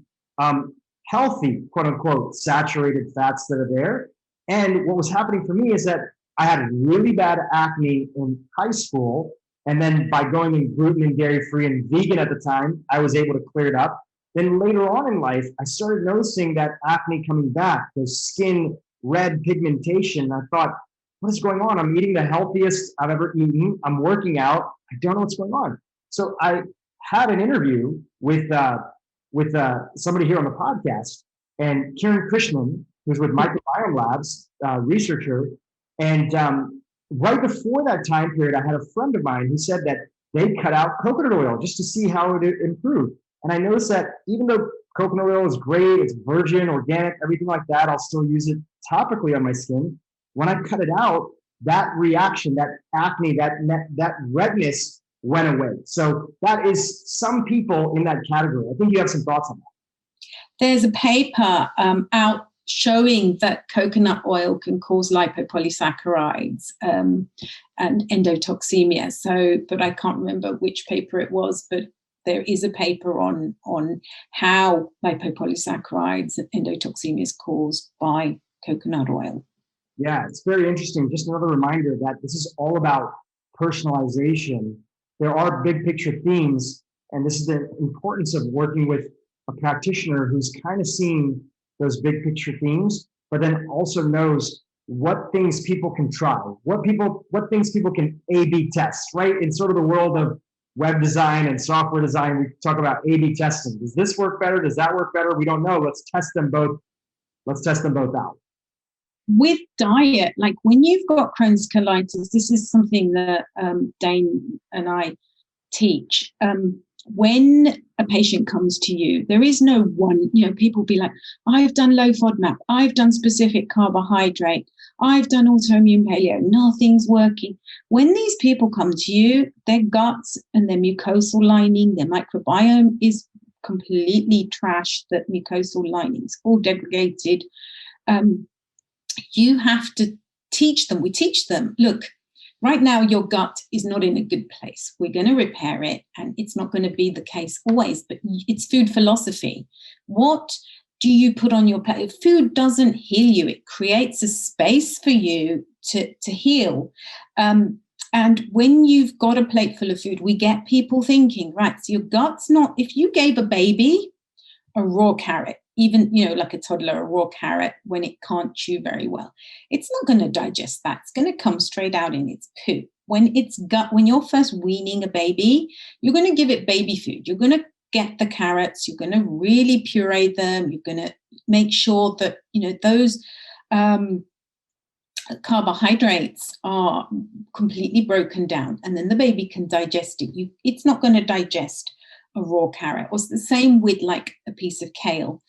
healthy, quote unquote, saturated fats that are there. And what was happening for me is that I had really bad acne in high school. And then by going in gluten and dairy free and vegan at the time, I was able to clear it up. Then later on in life, I started noticing that acne coming back, the skin red pigmentation. I thought, what is going on? I'm eating the healthiest I've ever eaten. I'm working out. I don't know what's going on. So I had an interview with somebody here on the podcast, and Kiran Krishnan, who's with Microbiome Labs, researcher. And right before that time period, I had a friend of mine who said that they cut out coconut oil just to see how it improved. And I noticed that even though coconut oil is great, it's virgin, organic, everything like that, I'll still use it topically on my skin. When I cut it out, that reaction, that acne, that redness went away. So that is some people in that category. I think you have some thoughts on that. There's a paper out showing that coconut oil can cause lipopolysaccharides and endotoxemia. So, but I can't remember which paper it was, but there is a paper on how lipopolysaccharides and endotoxemia is caused by coconut oil. Yeah, it's very interesting. Just another reminder that this is all about personalization. There are big picture themes, and this is the importance of working with a practitioner who's kind of seeing those big picture themes, but then also knows what things people can try, what things people can A/B test, right? In sort of the world of web design and software design, we talk about A/B testing. Does this work better? Does that work better? We don't know. Let's test them both. Let's test them both out. With diet, like when you've got Crohn's colitis, this is something that Dane and I teach. When a patient comes to you, there is no one, people be like, I've done low FODMAP, I've done specific carbohydrate, I've done autoimmune paleo, nothing's working. When these people come to you, their guts and their mucosal lining, their microbiome is completely trashed, that mucosal lining is all degraded. You have to teach them. We teach them, look, right now your gut is not in a good place. We're going to repair it, and it's not going to be the case always, but it's food philosophy. What do you put on your plate? Food doesn't heal you. It creates a space for you to heal. And when you've got a plate full of food, we get people thinking, right, so your gut's not, if you gave a baby a raw carrot, even, like a toddler, a raw carrot, when it can't chew very well, it's not going to digest that. It's going to come straight out in its poo. When you're first weaning a baby, you're going to give it baby food. You're going to get the carrots. You're going to really puree them. You're going to make sure that, those carbohydrates are completely broken down, and then the baby can digest it. It's not going to digest a raw carrot. Or it's the same with like a piece of kale.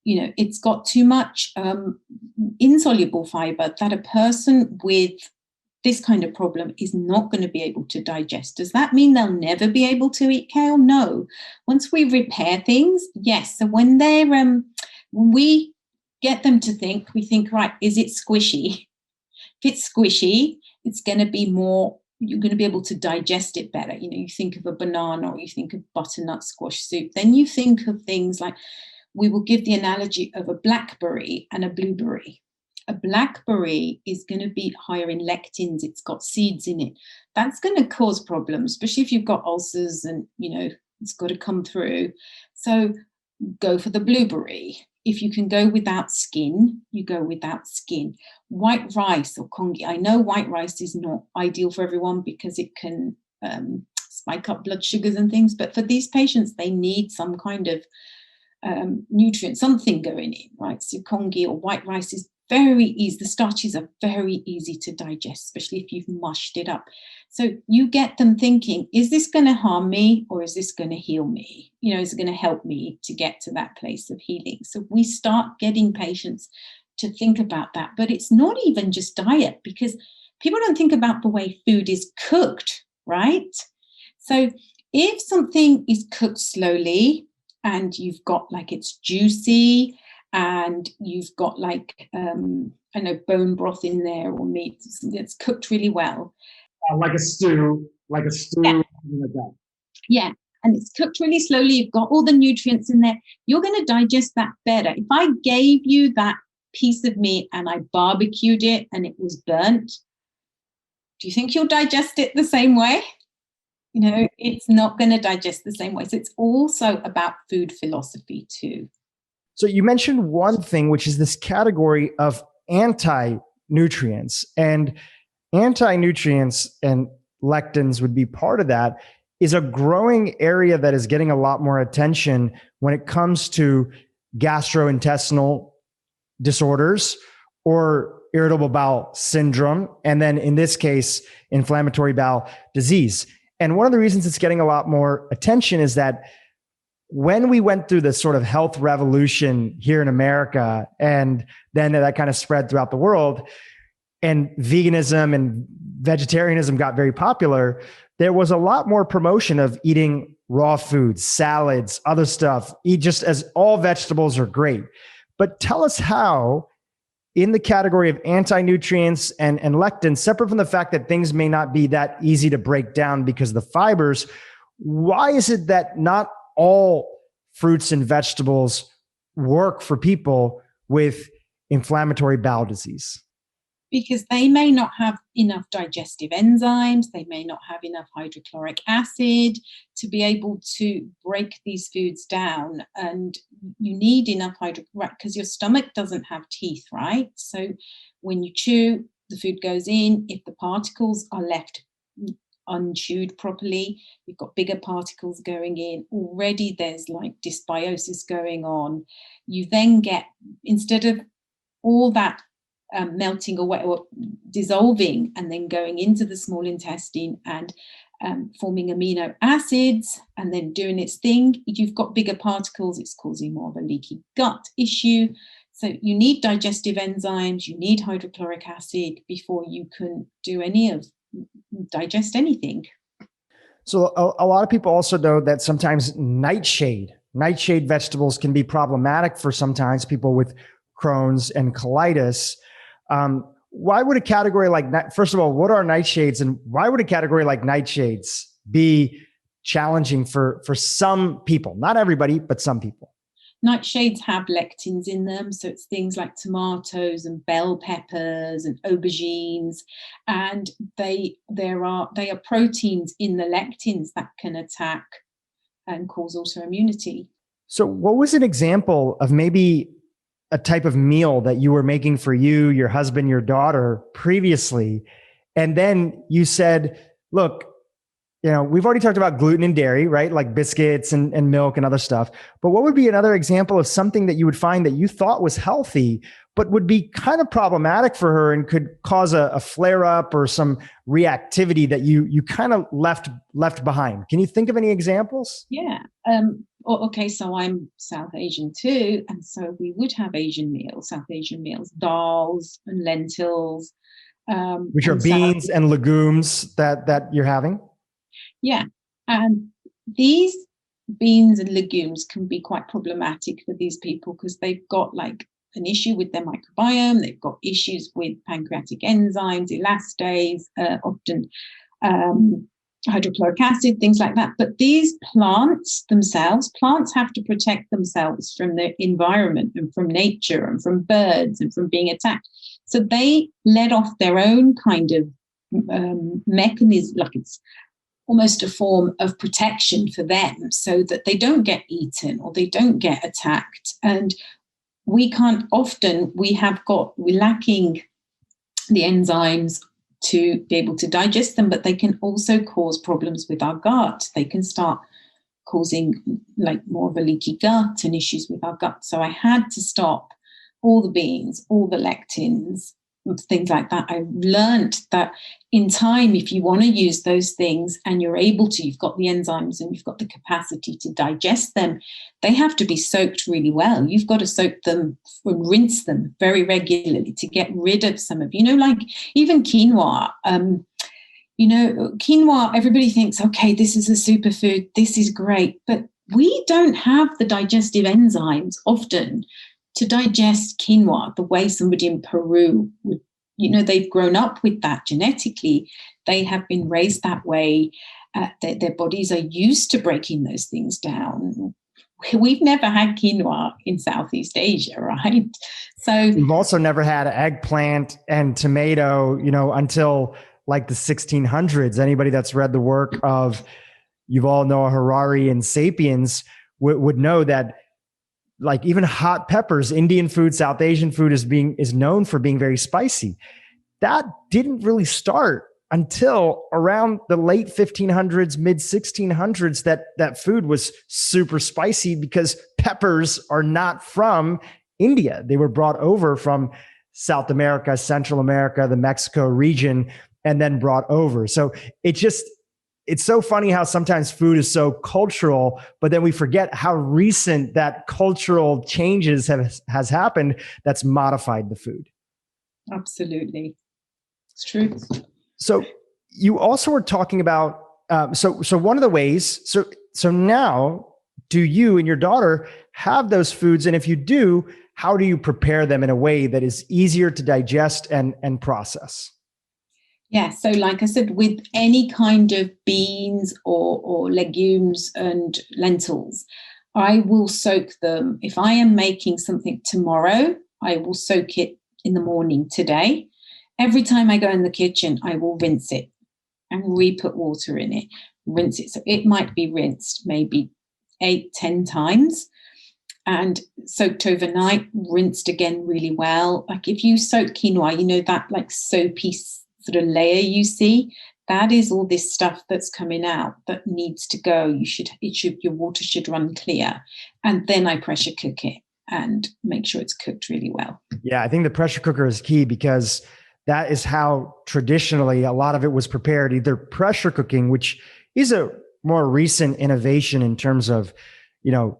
It's got too much insoluble fiber that a person with this kind of problem is not going to be able to digest. Does that mean they'll never be able to eat kale? No. Once we repair things, yes. So when we get them to think, we think, right, is it squishy? If it's squishy, it's going to be more, you're going to be able to digest it better. You think of a banana, or you think of butternut squash soup. Then you think of things like, we will give the analogy of a blackberry and a blueberry. A blackberry is going to be higher in lectins. It's got seeds in it. That's going to cause problems, especially if you've got ulcers and, it's got to come through. So go for the blueberry. If you can go without skin, you go without skin. White rice or congee. I know white rice is not ideal for everyone because it can spike up blood sugars and things. But for these patients, they need some kind of nutrient, something going in, right? So congee or white rice is very easy. The starches are very easy to digest, especially if you've mushed it up. So you get them thinking, is this going to harm me, or is this going to heal me? Is it going to help me to get to that place of healing? So we start getting patients to think about that. But it's not even just diet, because people don't think about the way food is cooked, right? So if something is cooked slowly, and you've got like it's juicy, and you've got like bone broth in there, or meat that's cooked really well, like a stew, yeah. Something like that. Yeah, and it's cooked really slowly. You've got all the nutrients in there. You're going to digest that better. If I gave you that piece of meat and I barbecued it and it was burnt, do you think you'll digest it the same way? It's not going to digest the same way. So it's also about food philosophy too. So you mentioned one thing, which is this category of anti nutrients, and anti-nutrients and lectins would be part of that, is a growing area that is getting a lot more attention when it comes to gastrointestinal disorders or irritable bowel syndrome, and then in this case, inflammatory bowel disease. And one of the reasons it's getting a lot more attention is that when we went through this sort of health revolution here in America, and then that kind of spread throughout the world, and veganism and vegetarianism got very popular, there was a lot more promotion of eating raw foods, salads, other stuff. Eat just as all vegetables are great. But tell us how, in the category of anti-nutrients and lectins, separate from the fact that things may not be that easy to break down because of the fibers, why is it that not all fruits and vegetables work for people with inflammatory bowel disease? Because they may not have enough digestive enzymes, they may not have enough hydrochloric acid to be able to break these foods down. And you need enough because your stomach doesn't have teeth, right? So when you chew, the food goes in. If the particles are left unchewed properly, you've got bigger particles going in. Already there's like dysbiosis going on. You then get, instead of all that melting away or dissolving and then going into the small intestine and forming amino acids and then doing its thing, you've got bigger particles. It's causing more of a leaky gut issue. So you need digestive enzymes, you need hydrochloric acid before you can digest anything. So a lot of people also know that sometimes nightshade vegetables can be problematic for sometimes people with Crohn's and colitis. Why would a category like, first of all, what are nightshades, and why would a category like nightshades be challenging for some people? Not everybody, but some people. Nightshades have lectins in them, so it's things like tomatoes and bell peppers and aubergines, and they are proteins in the lectins that can attack and cause autoimmunity. So what was an example of maybe a type of meal that you were making for you, your husband, your daughter previously, and then you said, look, we've already talked about gluten and dairy, right? Like biscuits and milk and other stuff. But what would be another example of something that you would find that you thought was healthy, but would be kind of problematic for her and could cause a flare up or some reactivity that you kind of left behind? Can you think of any examples? Yeah. Okay, so I'm South Asian too. And so we would have South Asian meals, dals and lentils. Which are beans and legumes that you're having? Yeah. And these beans and legumes can be quite problematic for these people because they've got like an issue with their microbiome. They've got issues with pancreatic enzymes, elastase, often hydrochloric acid, things like that. But these plants have to protect themselves from the environment and from nature and from birds and from being attacked. So they let off their own kind of mechanism, like it's almost a form of protection for them so that they don't get eaten or they don't get attacked. And we're lacking the enzymes to be able to digest them, but they can also cause problems with our gut. They can start causing like more of a leaky gut and issues with our gut. So I had to stop all the beans, all the lectins, things like that. I learned that in time, if you want to use those things and you're able to, you've got the enzymes and you've got the capacity to digest them, they have to be soaked really well. You've got to soak them and rinse them very regularly to get rid of some of, like even quinoa. Quinoa, everybody thinks, okay, this is a superfood, this is great, but we don't have the digestive enzymes often to digest quinoa the way somebody in Peru would. They've grown up with that genetically. They have been raised that way. Their bodies are used to breaking those things down. We've never had quinoa in Southeast Asia, right? So we've also never had eggplant and tomato, until like the 1600s. Anybody that's read the work of Yuval Noah Harari and Sapiens would know that like even hot peppers. Indian food, South Asian food is known for being very spicy. That didn't really start until around the late 1500s, mid 1600s, that food was super spicy because peppers are not from India. They were brought over from South America, Central America, the Mexico region, and then brought over. So it's so funny how sometimes food is so cultural, but then we forget how recent that cultural changes has happened that's modified the food. Absolutely. It's true. So you also were talking about, so one of the ways, so now do you and your daughter have those foods? And if you do, how do you prepare them in a way that is easier to digest and process? Yeah, so like I said, with any kind of beans or legumes and lentils, I will soak them. If I am making something tomorrow, I will soak it in the morning today. Every time I go in the kitchen, I will rinse it and re-put water in it, rinse it. So it might be rinsed maybe 8-10 times and soaked overnight, rinsed again really well. Like if you soak quinoa, you know, that like soapy sort of layer you see, that is all this stuff that's coming out that needs to go. Your water should run clear. And then I pressure cook it and make sure it's cooked really well. Yeah, I think the pressure cooker is key because that is how traditionally a lot of it was prepared, either pressure cooking, which is a more recent innovation in terms of,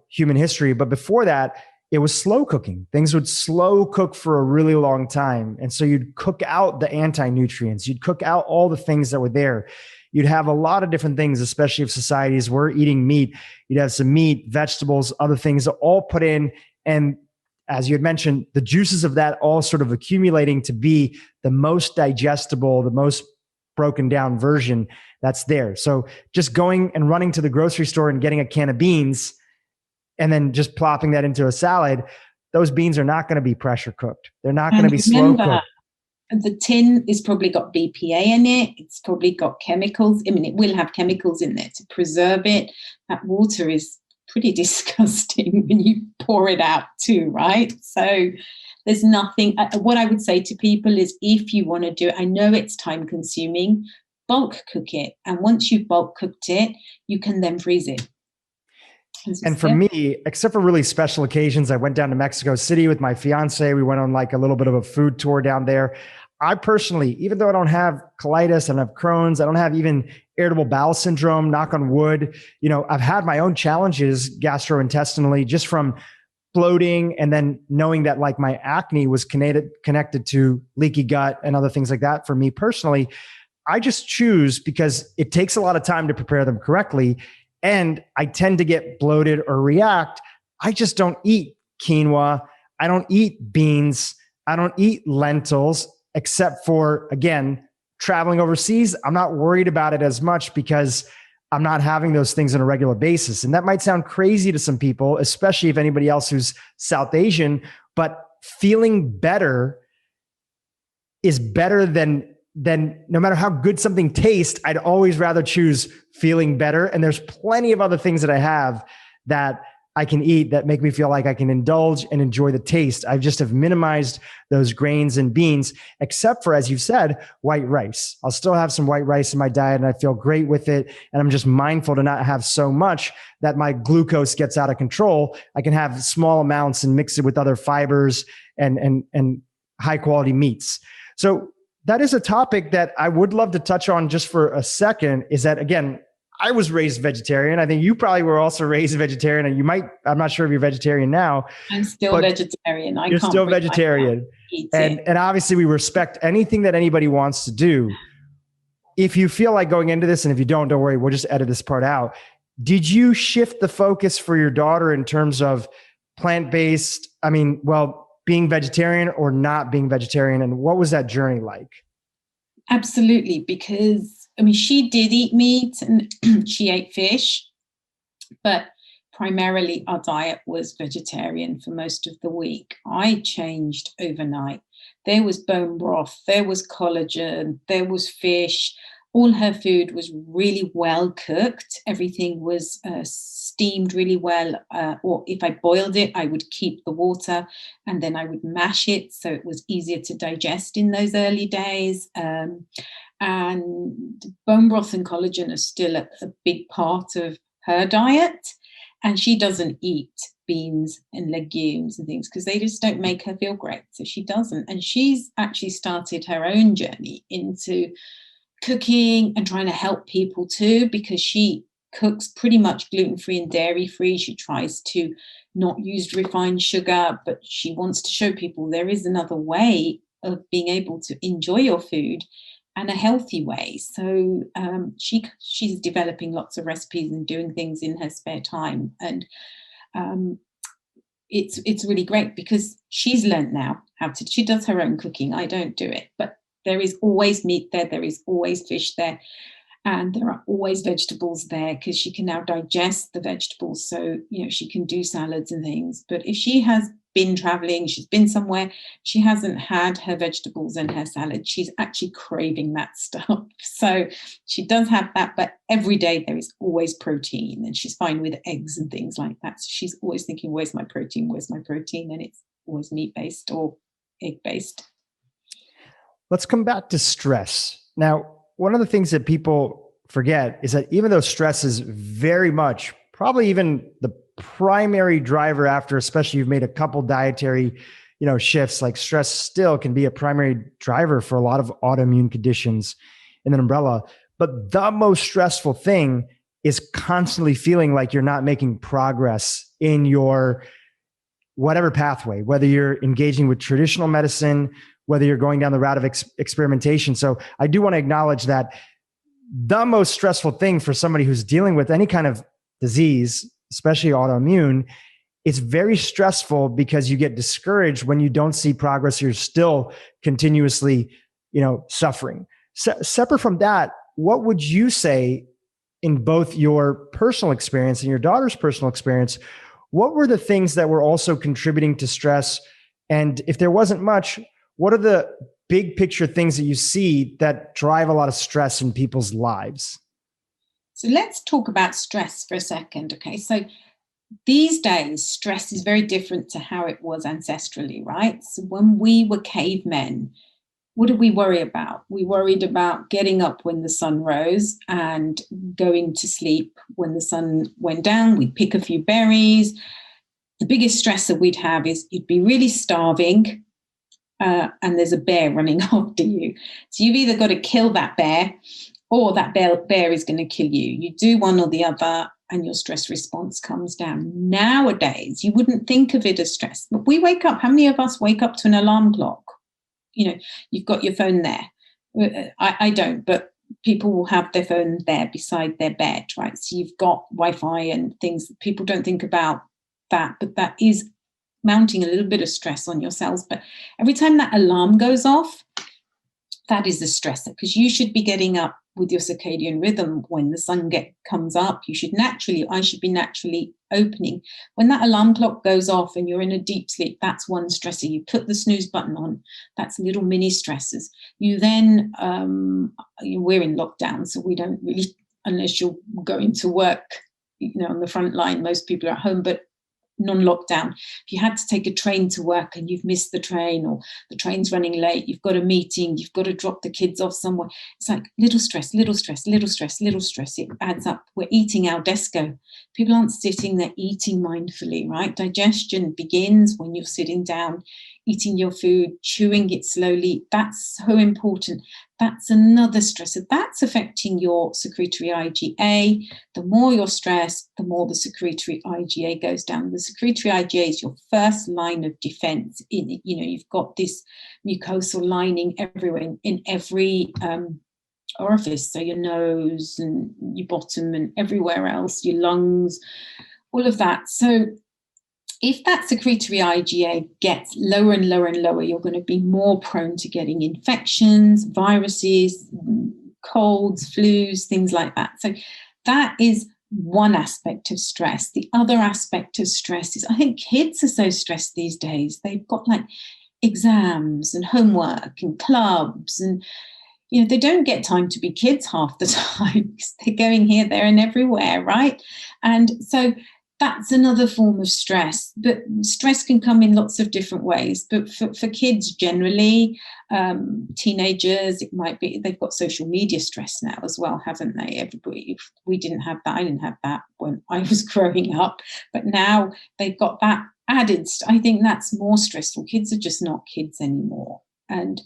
human history. But before that, it was slow cooking. Things would slow cook for a really long time. And so you'd cook out the anti-nutrients. You'd cook out all the things that were there. You'd have a lot of different things, especially if societies were eating meat. You'd have some meat, vegetables, other things all put in. And as you had mentioned, the juices of that all sort of accumulating to be the most digestible, the most broken down version that's there. So just going and running to the grocery store and getting a can of beans and then just plopping that into a salad, those beans are not going to be pressure cooked. They're not going to be slow cooked. The tin has probably got BPA in it. It's probably got chemicals. I mean, it will have chemicals in there to preserve it. That water is pretty disgusting when you pour it out too, right? So there's nothing. What I would say to people is if you want to do it, I know it's time consuming, bulk cook it. And once you've bulk cooked it, you can then freeze it. And for me, except for really special occasions, I went down to Mexico City with my fiance. We went on like a little bit of a food tour down there. I personally, even though I don't have colitis, I don't have Crohn's, I don't have even irritable bowel syndrome, knock on wood, I've had my own challenges gastrointestinally just from bloating and then knowing that like my acne was connected to leaky gut and other things like that. For me personally, I just choose because it takes a lot of time to prepare them correctly. And I tend to get bloated or react. I just don't eat quinoa. I don't eat beans. I don't eat lentils, except for, again, traveling overseas. I'm not worried about it as much because I'm not having those things on a regular basis. And that might sound crazy to some people, especially if anybody else who's South Asian, but feeling better is better than no matter how good something tastes, I'd always rather choose feeling better. And there's plenty of other things that I have that I can eat that make me feel like I can indulge and enjoy the taste. I just have minimized those grains and beans, except for, as you've said, white rice. I'll still have some white rice in my diet and I feel great with it. And I'm just mindful to not have so much that my glucose gets out of control. I can have small amounts and mix it with other fibers and high quality meats. So that is a topic that I would love to touch on just for a second, is that, again, I was raised vegetarian. I think you probably were also raised vegetarian, and I'm not sure if you're vegetarian now. I'm still vegetarian. You're still vegetarian. And obviously we respect anything that anybody wants to do. If you feel like going into this, and if you don't worry, we'll just edit this part out. Did you shift the focus for your daughter in terms of plant-based? Being vegetarian or not being vegetarian, and what was that journey like? Absolutely, because she did eat meat and she ate fish, but primarily our diet was vegetarian for most of the week. I changed overnight. There was bone broth, there was collagen, there was fish. All her food was really well cooked. Everything was steamed really well. Or if I boiled it, I would keep the water and then I would mash it. So it was easier to digest in those early days. And bone broth and collagen are still a big part of her diet. And she doesn't eat beans and legumes and things because they just don't make her feel great. So she doesn't. And she's actually started her own journey into cooking and trying to help people too, because she cooks pretty much gluten-free and dairy-free. She tries to not use refined sugar, but she wants to show people there is another way of being able to enjoy your food and a healthy way. So she's developing lots of recipes and doing things in her spare time. And it's really great because she's learned now she does her own cooking. I don't do it, but there is always meat there. There is always fish there. And there are always vegetables there because she can now digest the vegetables. So, she can do salads and things. But if she has been traveling, she's been somewhere, she hasn't had her vegetables and her salad, she's actually craving that stuff. So she does have that, but every day there is always protein, and she's fine with eggs and things like that. So she's always thinking, where's my protein? Where's my protein? And it's always meat-based or egg-based. Let's come back to stress. Now, one of the things that people forget is that even though stress is very much, probably even the primary driver after, especially you've made a couple dietary, shifts, like stress still can be a primary driver for a lot of autoimmune conditions in an umbrella. But the most stressful thing is constantly feeling like you're not making progress in your whatever pathway, whether you're engaging with traditional medicine, whether you're going down the route of experimentation. So I do want to acknowledge that the most stressful thing for somebody who's dealing with any kind of disease, especially autoimmune, it's very stressful because you get discouraged when you don't see progress. You're still continuously, suffering. Separate from that, what would you say in both your personal experience and your daughter's personal experience, what were the things that were also contributing to stress? And if there wasn't much, what are the big picture things that you see that drive a lot of stress in people's lives? So let's talk about stress for a second. Okay. So these days, stress is very different to how it was ancestrally, right? So when we were cavemen, what did we worry about? We worried about getting up when the sun rose and going to sleep when the sun went down. We'd pick a few berries. The biggest stress that we'd have is you'd be really starving. And there's a bear running after you. So you've either got to kill that bear or that bear is going to kill you. You do one or the other and your stress response comes down. Nowadays, you wouldn't think of it as stress. But we wake up, how many of us wake up to an alarm clock? You've got your phone there. I don't, but people will have their phone there beside their bed, right? So you've got Wi-Fi and things. People don't think about that, but that is mounting a little bit of stress on your cells. But every time that alarm goes off, that is the stressor, because you should be getting up with your circadian rhythm when the sun comes up. I should be naturally opening. When that alarm clock goes off and you're in a deep sleep, that's one stressor. You put the snooze button on, that's little mini stressors. You then, we're in lockdown, so we don't really, unless you're going to work, on the front line, most people are at home, but non-lockdown, if you had to take a train to work and you've missed the train or the train's running late, you've got a meeting, you've got to drop the kids off somewhere, it's like little stress, little stress, little stress, little stress. It adds up. We're eating al desco. People aren't sitting there eating mindfully, right? Digestion begins when you're sitting down, eating your food, chewing it slowly. That's so important. That's another stressor. That's affecting your secretory IgA. The more you're stressed, the more the secretory IgA goes down. The secretory IgA is your first line of defense. You've got this mucosal lining everywhere in every orifice. So your nose and your bottom and everywhere else, your lungs, all of that. So if that secretory IgA gets lower and lower and lower, you're going to be more prone to getting infections, viruses, colds, flus, things like that. So that is one aspect of stress. The other aspect of stress is, I think kids are so stressed these days. They've got like exams and homework and clubs and they don't get time to be kids half the time because they're going here, there, and everywhere, right? And so that's another form of stress. But stress can come in lots of different ways. But for kids generally, teenagers, it might be they've got social media stress now as well, haven't they? Everybody, we didn't have that. I didn't have that when I was growing up. But now they've got that added. I think that's more stressful. Kids are just not kids anymore. And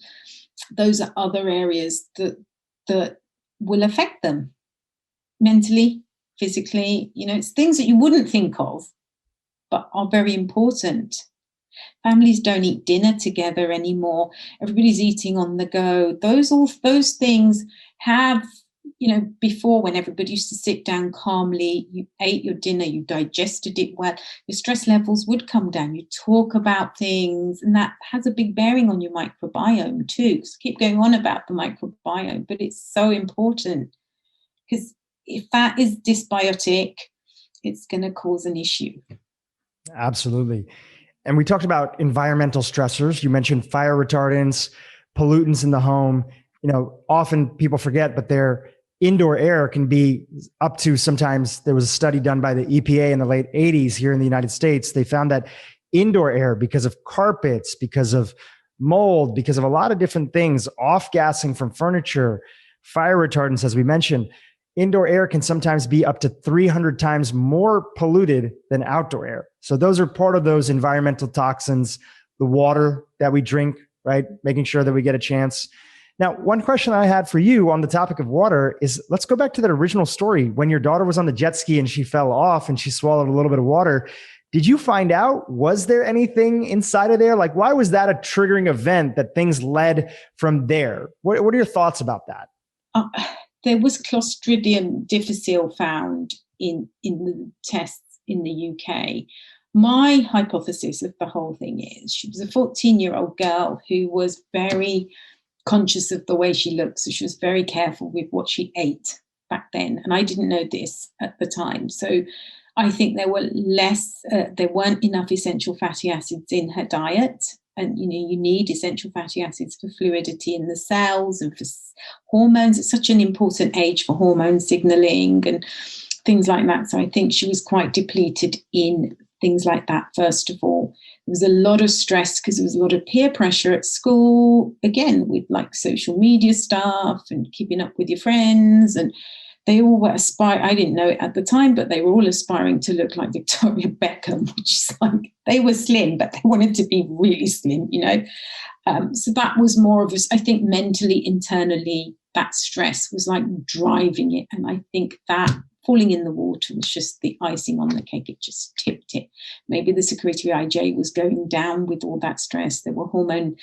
those are other areas that will affect them mentally, physically. It's things that you wouldn't think of, but are very important. Families don't eat dinner together anymore. Everybody's eating on the go. Those things have, before, when everybody used to sit down calmly, you ate your dinner, you digested it well, your stress levels would come down. You talk about things, and that has a big bearing on your microbiome too. So keep going on about the microbiome, but it's so important, because if that is dysbiotic, it's going to cause an issue. Absolutely. And we talked about environmental stressors. You mentioned fire retardants, pollutants in the home. Often people forget, but their indoor air can be up to, sometimes there was a study done by the EPA in the late 80s here in the United States. They found that indoor air, because of carpets, because of mold, because of a lot of different things, off-gassing from furniture, fire retardants, as we mentioned, indoor air can sometimes be up to 300 times more polluted than outdoor air. So those are part of those environmental toxins, the water that we drink, right? Making sure that we get a chance. Now, one question I had for you on the topic of water is, let's go back to that original story. When your daughter was on the jet ski and she fell off and she swallowed a little bit of water, did you find out, was there anything inside of there? Like, why was that a triggering event that things led from there? What are your thoughts about that? There was Clostridium difficile found in the tests in the UK. My hypothesis of the whole thing is she was a 14-year-old girl who was very conscious of the way she looked. So she was very careful with what she ate back then. And I didn't know this at the time. So I think there weren't enough essential fatty acids in her diet. And, you need essential fatty acids for fluidity in the cells and for hormones. It's such an important age for hormone signaling and things like that. So I think she was quite depleted in things like that, first of all. There was a lot of stress because there was a lot of peer pressure at school, again, with like social media stuff and keeping up with your friends. And they all were I didn't know it at the time, but they were all aspiring to look like Victoria Beckham, which is like, they were slim, but they wanted to be really slim, So that was more of I think mentally, internally, that stress was like driving it. And I think that falling in the water was just the icing on the cake. It just tipped it. Maybe the secretory IJ was going down with all that stress. There were hormone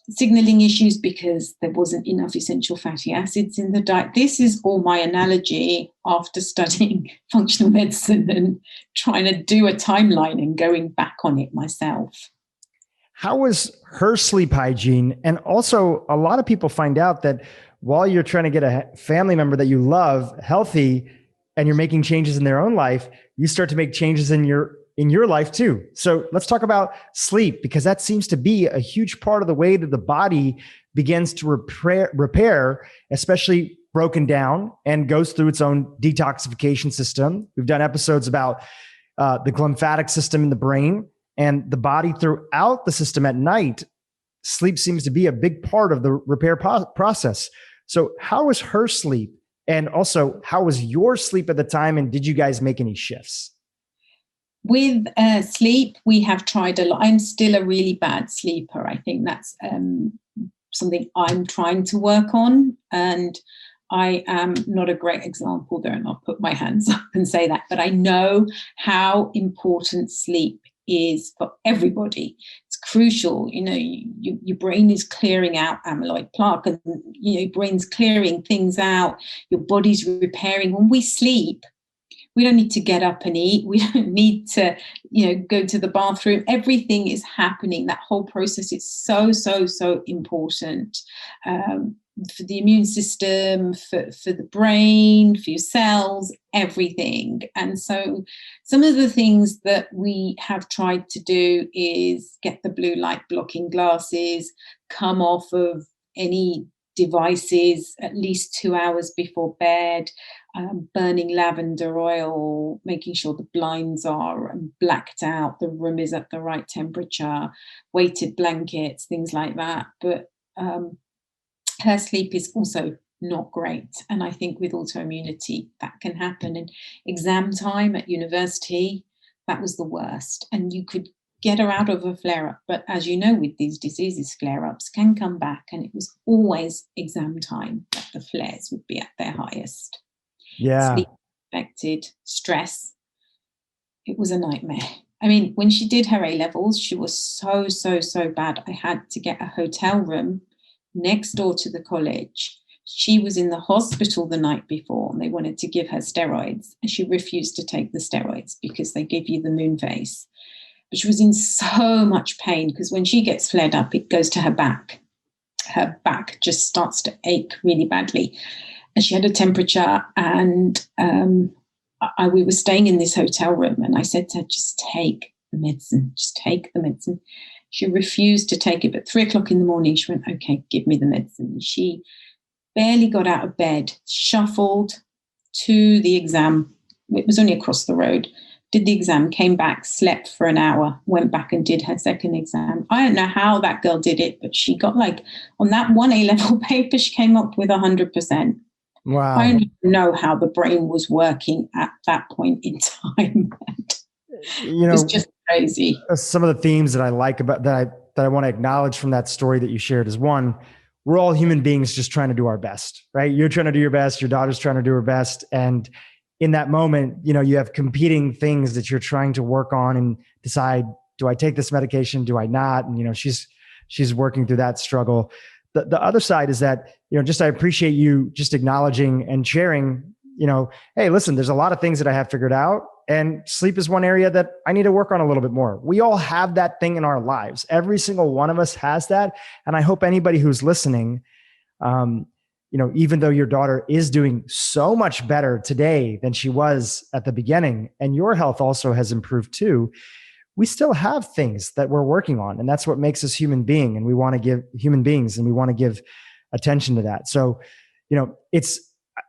signaling issues because there wasn't enough essential fatty acids in the diet. This is all my analogy after studying functional medicine and trying to do a timeline and going back on it myself. How was her sleep hygiene? And also, a lot of people find out that while you're trying to get a family member that you love healthy and you're making changes in their own life, you start to make changes in your life too. So let's talk about sleep, because that seems to be a huge part of the way that the body begins to repair, especially broken down, and goes through its own detoxification system. We've done episodes about the glymphatic system in the brain and the body throughout the system at night. Sleep seems to be a big part of the repair process. So how was her sleep? And also, how was your sleep at the time? And did you guys make any shifts? With sleep, we have tried a lot. I'm still a really bad sleeper. I think that's something I'm trying to work on. And I am not a great example there, and I'll put my hands up and say that. But I know how important sleep is for everybody. It's crucial. Your brain is clearing out amyloid plaque, and your brain's clearing things out. Your body's repairing. When we sleep, we don't need to get up and eat. We don't need to, go to the bathroom. Everything is happening. That whole process is so, so, so important for the immune system, for the brain, for your cells, everything. And so some of the things that we have tried to do is get the blue light blocking glasses, come off of any devices at least 2 hours before bed, burning lavender oil, making sure the blinds are blacked out, the room is at the right temperature, weighted blankets, things like that. But her sleep is also not great. And I think with autoimmunity, that can happen. And exam time at university, that was the worst. And you could get her out of a flare-up. But as you know, with these diseases, flare-ups can come back. And it was always exam time that the flares would be at their highest. Yeah. Sleep affected, stress. It was a nightmare. I mean, when she did her A-levels, she was so bad. I had to get a hotel room next door to the college. She was in the hospital the night before and they wanted to give her steroids. And she refused to take the steroids because they give you the moon phase. But she was in so much pain because when she gets flared up, it goes to her back. Her back just starts to ache really badly. And she had a temperature and we were staying in this hotel room and I said to her, just take the medicine, just take the medicine. She refused to take it, but 3:00 in the morning, she went, okay, give me the medicine. She barely got out of bed, shuffled to the exam. It was only across the road. Did the exam, came back, slept for an hour, went back and did her second exam. I don't know how that girl did it, but she got on that one A-level paper, she came up with 100%. Wow. I don't even know how the brain was working at that point in time. It's just crazy. Some of the themes that I like about that I want to acknowledge from that story that you shared is one, we're all human beings just trying to do our best, right? You're trying to do your best. Your daughter's trying to do her best. And in that moment, you have competing things that you're trying to work on and decide, do I take this medication? Do I not? And, she's working through that struggle. The other side is that, I appreciate you just acknowledging and sharing, hey, listen, there's a lot of things that I have figured out. And sleep is one area that I need to work on a little bit more. We all have that thing in our lives. Every single one of us has that. And I hope anybody who's listening, even though your daughter is doing so much better today than she was at the beginning, and your health also has improved too, we still have things that we're working on. And that's what makes us human beings. And we want to give attention to that. So,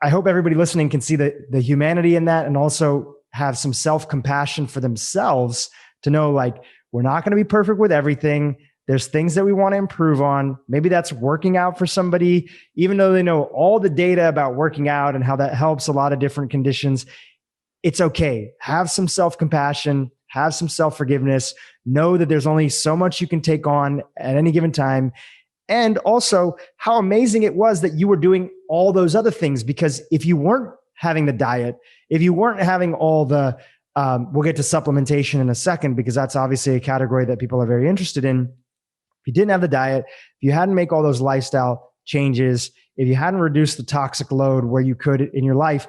I hope everybody listening can see the humanity in that and also have some self-compassion for themselves to know, we're not going to be perfect with everything. There's things that we want to improve on. Maybe that's working out for somebody, even though they know all the data about working out and how that helps a lot of different conditions. It's okay. Have some self-compassion, have some self-forgiveness, know that there's only so much you can take on at any given time. And also how amazing it was that you were doing all those other things, because if you weren't having the diet, if you weren't having all the, we'll get to supplementation in a second, because that's obviously a category that people are very interested in. If you didn't have the diet, if you hadn't make all those lifestyle changes, if you hadn't reduced the toxic load where you could in your life,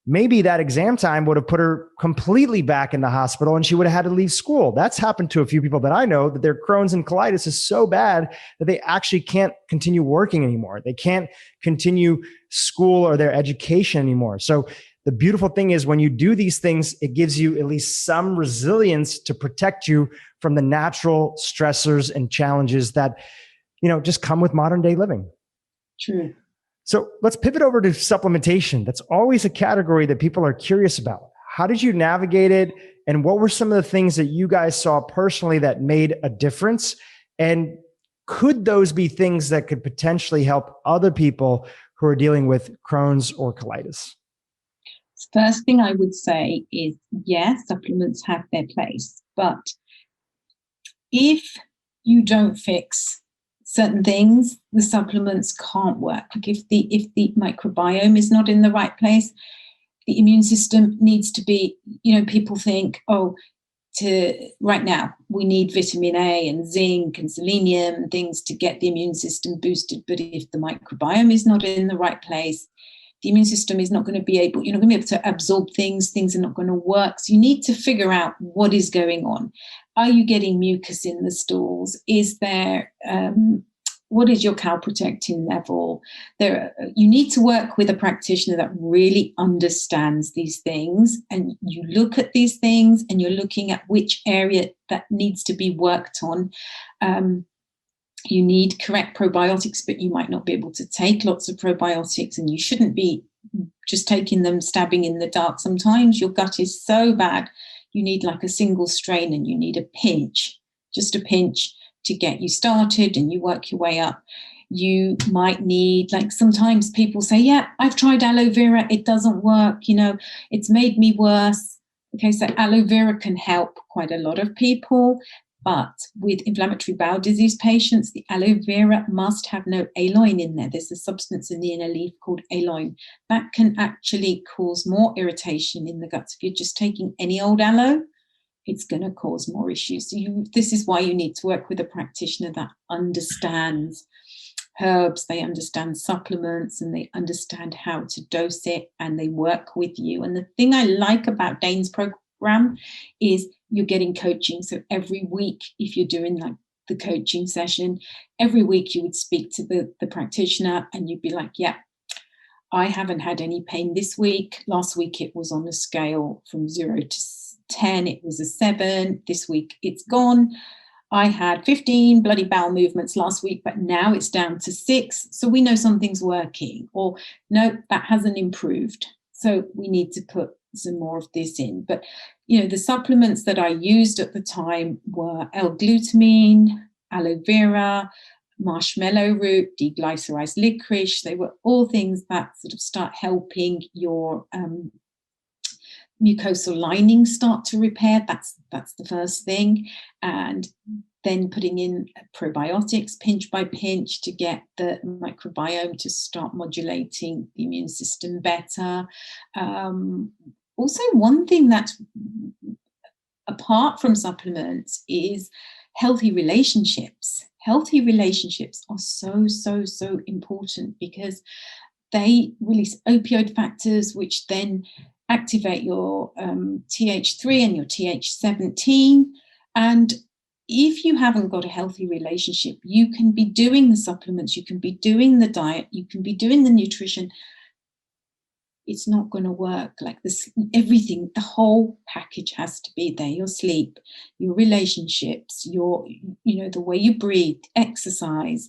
maybe that exam time would have put her completely back in the hospital and she would have had to leave school. That's happened to a few people that I know, that their Crohn's and colitis is so bad that they actually can't continue working anymore. They can't continue school or their education anymore. So the beautiful thing is when you do these things, it gives you at least some resilience to protect you from the natural stressors and challenges that, just come with modern day living. True. So let's pivot over to supplementation. That's always a category that people are curious about. How did you navigate it? And what were some of the things that you guys saw personally that made a difference? And could those be things that could potentially help other people who are dealing with Crohn's or colitis? First thing I would say is, yes, supplements have their place. But if you don't fix certain things, the supplements can't work. If the microbiome is not in the right place, the immune system needs to be, people think, right now we need vitamin A and zinc and selenium and things to get the immune system boosted. But if the microbiome is not in the right place, the immune system is not going to be able, you're not going to be able to absorb things are not going to work. So you need to figure out what is going on. Are you getting mucus in the stools? Is there, what is your calprotectin level? You need to work with a practitioner that really understands these things. And you look at these things and you're looking at which area that needs to be worked on. You need correct probiotics, but you might not be able to take lots of probiotics, and you shouldn't be just taking them, stabbing in the dark. Sometimes your gut is so bad, you need like a single strain, and you need a pinch, just a pinch to get you started, and you work your way up. You might need, like sometimes people say, yeah, I've tried aloe vera, it doesn't work, it's made me worse. Okay, so aloe vera can help quite a lot of people. But with inflammatory bowel disease patients, the aloe vera must have no aloin in there. There's a substance in the inner leaf called aloin that can actually cause more irritation in the guts. If you're just taking any old aloe, it's going to cause more issues. So this is why you need to work with a practitioner that understands herbs, they understand supplements, and they understand how to dose it, and they work with you. And the thing I like about Dane's program is you're getting coaching. So every week, if you're doing like the coaching session, every week you would speak to the practitioner, and you'd be like, yeah, I haven't had any pain this week. Last week it was on a scale from 0 to 10, it was a 7. This week it's gone. I had 15 bloody bowel movements last week, but now it's down to 6. So we know something's working. Or no, that hasn't improved. So we need to put some more of this in. But, the supplements that I used at the time were L-glutamine, aloe vera, marshmallow root, deglycerized licorice. They were all things that sort of start helping your mucosal lining start to repair. That's the first thing. And then putting in probiotics pinch by pinch to get the microbiome to start modulating the immune system better. Also, one thing that's apart from supplements is healthy relationships. Healthy relationships are so, so, so important because they release opioid factors, which then activate your TH3 and your TH17. And if you haven't got a healthy relationship, you can be doing the supplements, you can be doing the diet, you can be doing the nutrition. It's not going to work. Like this, everything, the whole package has to be there. Your sleep, your relationships, the way you breathe, exercise,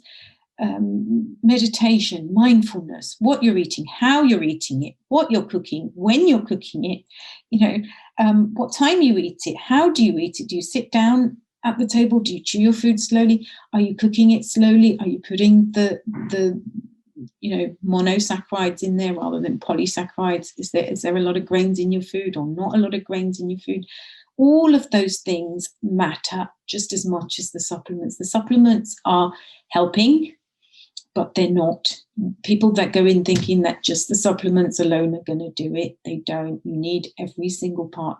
meditation, mindfulness, what you're eating, how you're eating it, what you're cooking, when you're cooking it, what time you eat it, how do you eat it? Do you sit down at the table? Do you chew your food slowly? Are you cooking it slowly? Are you putting the monosaccharides in there rather than polysaccharides? Is there a lot of grains in your food or not a lot of grains in your food? All of those things matter just as much as the supplements. The supplements are helping, but they're not. People that go in thinking that just the supplements alone are going to do it, they don't. You need every single part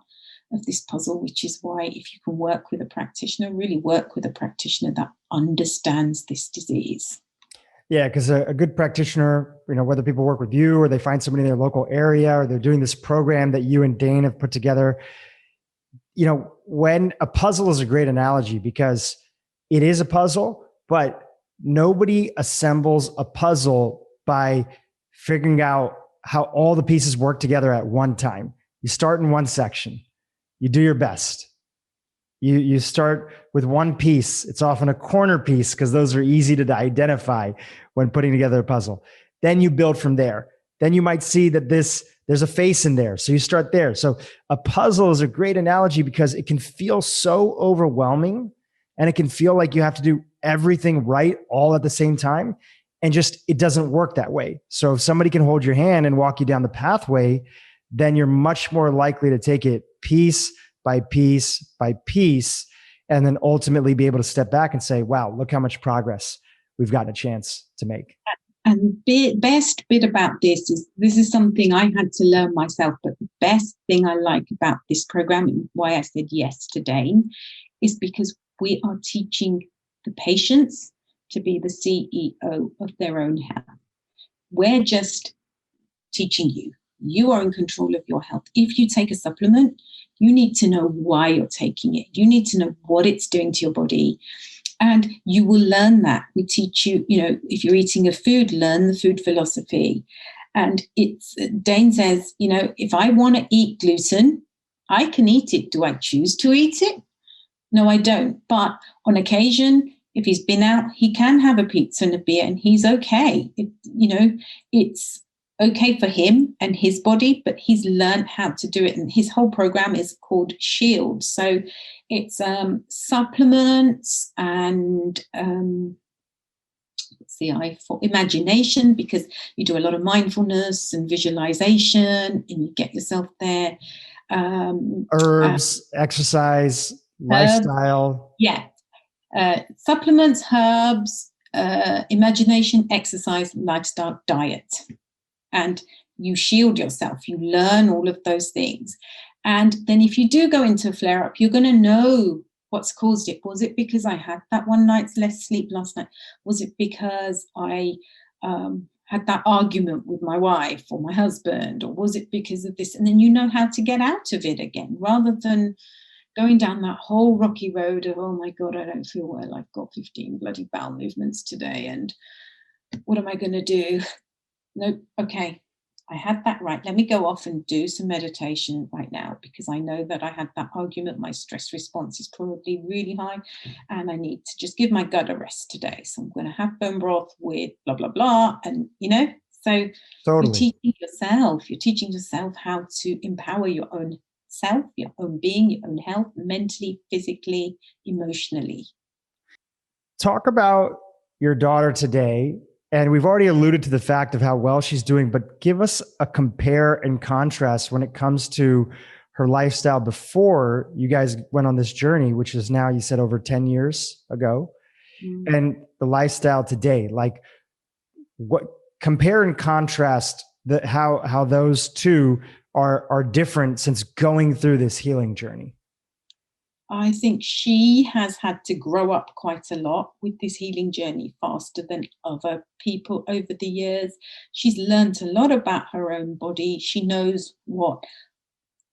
of this puzzle, which is why if you can work with a practitioner, really work with a practitioner that understands this disease. Yeah, because a good practitioner, whether people work with you or they find somebody in their local area or they're doing this program that you and Dane have put together, when a puzzle is a great analogy because it is a puzzle, but nobody assembles a puzzle by figuring out how all the pieces work together at one time. You start in one section. You do your best. You start with one piece. It's often a corner piece because those are easy to identify when putting together a puzzle. Then you build from there. Then you might see that there's a face in there. So you start there. So a puzzle is a great analogy because it can feel so overwhelming and it can feel like you have to do everything right all at the same time. And just, it doesn't work that way. So if somebody can hold your hand and walk you down the pathway, then you're much more likely to take it piece by piece by piece, and then ultimately be able to step back and say, wow, look how much progress we've gotten a chance to make. And the best bit about this is something I had to learn myself, but the best thing I like about this program and why I said yes to Dane is because we are teaching the patients to be the CEO of their own health. We're just teaching you. You are in control of your health. If you take a supplement, you need to know why you're taking it. You need to know what it's doing to your body. And you will learn that. We teach you, if you're eating a food, learn the food philosophy. And Dane says, if I want to eat gluten, I can eat it. Do I choose to eat it? No, I don't. But on occasion, If he's been out, he can have a pizza and a beer and he's okay. It's okay for him and his body, but he's learned how to do it. And his whole program is called SHIELD. So it's supplements and for imagination, because you do a lot of mindfulness and visualization and you get yourself there. Herbs, exercise, lifestyle. Yeah. Supplements, herbs, imagination, exercise, lifestyle, diet. And you shield yourself. You learn all of those things. And then if you do go into a flare-up, you're going to know what's caused it. Was it because I had that one night's less sleep last night? Was it because I had that argument with my wife or my husband? Or was it because of this? And then you know how to get out of it again, rather than going down that whole rocky road of, oh my God, I don't feel well. I've got 15 bloody bowel movements today. And what am I going to do? Nope. Okay. I had that right. Let me go off and do some meditation right now, because I know that I had that argument. My stress response is probably really high and I need to just give my gut a rest today. So I'm going to have bone broth with blah, blah, blah. And, so Totally. You're teaching yourself how to empower your own self, your own being, your own health, mentally, physically, emotionally. Talk about your daughter today. And we've already alluded to the fact of how well she's doing, but give us a compare and contrast when it comes to her lifestyle before you guys went on this journey, which is now, you said, over 10 years ago, and the lifestyle today. Like, what, compare and contrast how those two are different since going through this healing journey. I think she has had to grow up quite a lot with this healing journey faster than other people over the years. She's learned a lot about her own body. She knows what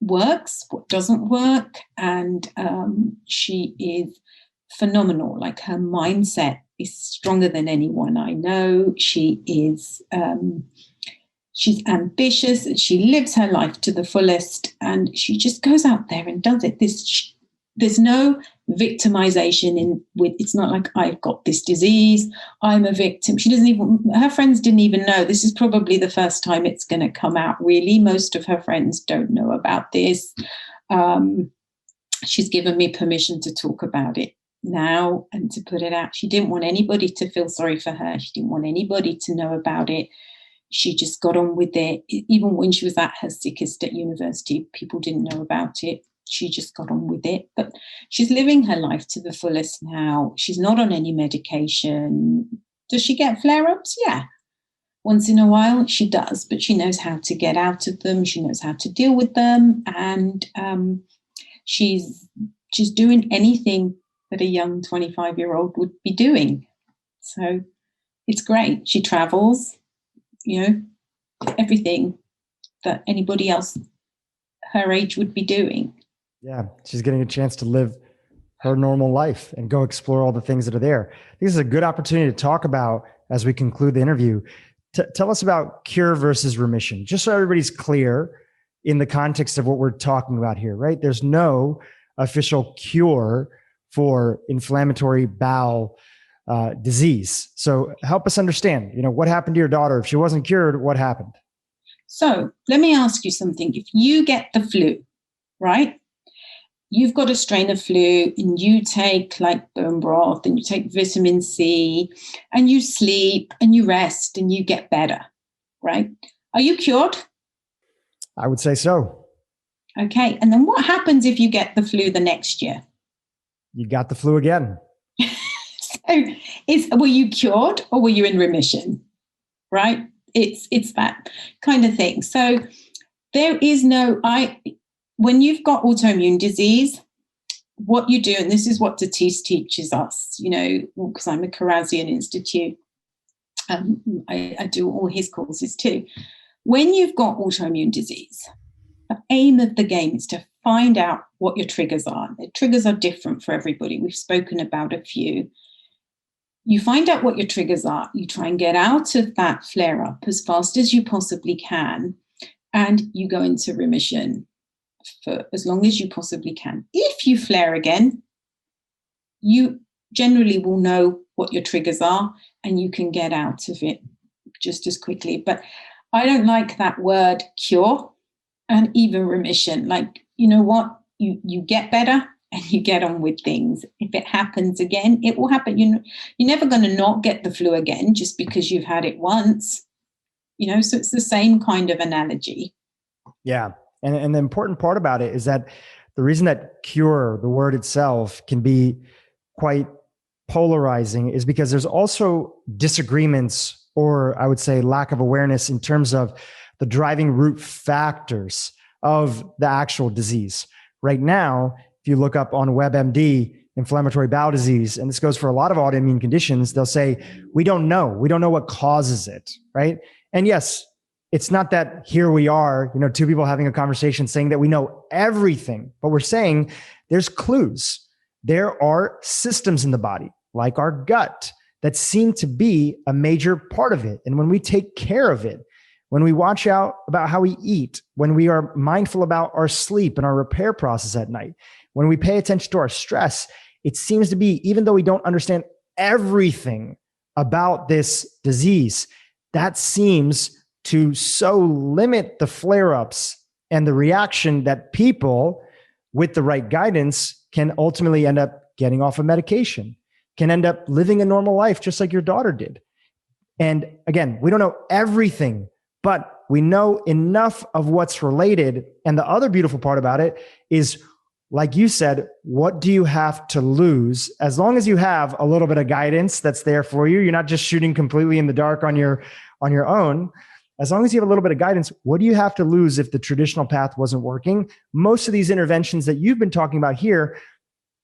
works, what doesn't work, and she is phenomenal. Like, her mindset is stronger than anyone I know. She is she's ambitious, and she lives her life to the fullest, and she just goes out there and does it. There's no victimization it's not like, I've got this disease, I'm a victim. Her friends didn't even know. This is probably the first time it's going to come out, really. Most of her friends don't know about this. She's given me permission to talk about it now and to put it out. She didn't want anybody to feel sorry for her. She didn't want anybody to know about it. She just got on with it. Even when she was at her sickest at university, people didn't know about it. She just got on with it. But she's living her life to the fullest now. She's not on any medication. Does she get flare-ups? Yeah. Once in a while, she does, but she knows how to get out of them. She knows how to deal with them. And she's doing anything that a young 25-year-old would be doing. So it's great. She travels, everything that anybody else her age would be doing. Yeah, she's getting a chance to live her normal life and go explore all the things that are there. I think this is a good opportunity to talk about as we conclude the interview. Tell us about cure versus remission, just so everybody's clear in the context of what we're talking about here, right? There's no official cure for inflammatory bowel disease. So help us understand, what happened to your daughter? If she wasn't cured, what happened? So let me ask you something. If you get the flu, right? You've got a strain of flu and you take like bone broth and you take vitamin C and you sleep and you rest and you get better, right? Are you cured? I would say so. Okay. And then what happens if you get the flu the next year? You got the flu again. So were you cured or were you in remission? Right? It's that kind of thing. So there is when you've got autoimmune disease, what you do, and this is what Tatis teaches us, because I'm a Karazian Institute, I do all his courses too. When you've got autoimmune disease, the aim of the game is to find out what your triggers are. The triggers are different for everybody. We've spoken about a few. You find out what your triggers are. You try and get out of that flare-up as fast as you possibly can, and you go into remission for as long as you possibly can. If you flare again, you generally will know what your triggers are and you can get out of it just as quickly. But I don't like that word cure and even remission. Like, you know what? You get better and you get on with things. If it happens again, it will happen. You're never going to not get the flu again just because you've had it once. So it's the same kind of analogy. Yeah. And the important part about it is that the reason that cure, the word itself, can be quite polarizing is because there's also disagreements, or I would say lack of awareness, in terms of the driving root factors of the actual disease. Right now, if you look up on WebMD, inflammatory bowel disease, and this goes for a lot of autoimmune conditions, they'll say, we don't know what causes it, right? And yes, it's not that here we are, two people having a conversation saying that we know everything, but we're saying there's clues. There are systems in the body, like our gut, that seem to be a major part of it. And when we take care of it, when we watch out about how we eat, when we are mindful about our sleep and our repair process at night, when we pay attention to our stress, it seems to be, even though we don't understand everything about this disease, that seems to so limit the flare-ups and the reaction that people with the right guidance can ultimately end up getting off of medication, can end up living a normal life just like your daughter did. And again, we don't know everything, but we know enough of what's related. And the other beautiful part about it is, like you said, what do you have to lose? As long as you have a little bit of guidance that's there for you, you're not just shooting completely in the dark on your own. As long as you have a little bit of guidance, what do you have to lose if the traditional path wasn't working? Most of these interventions that you've been talking about here,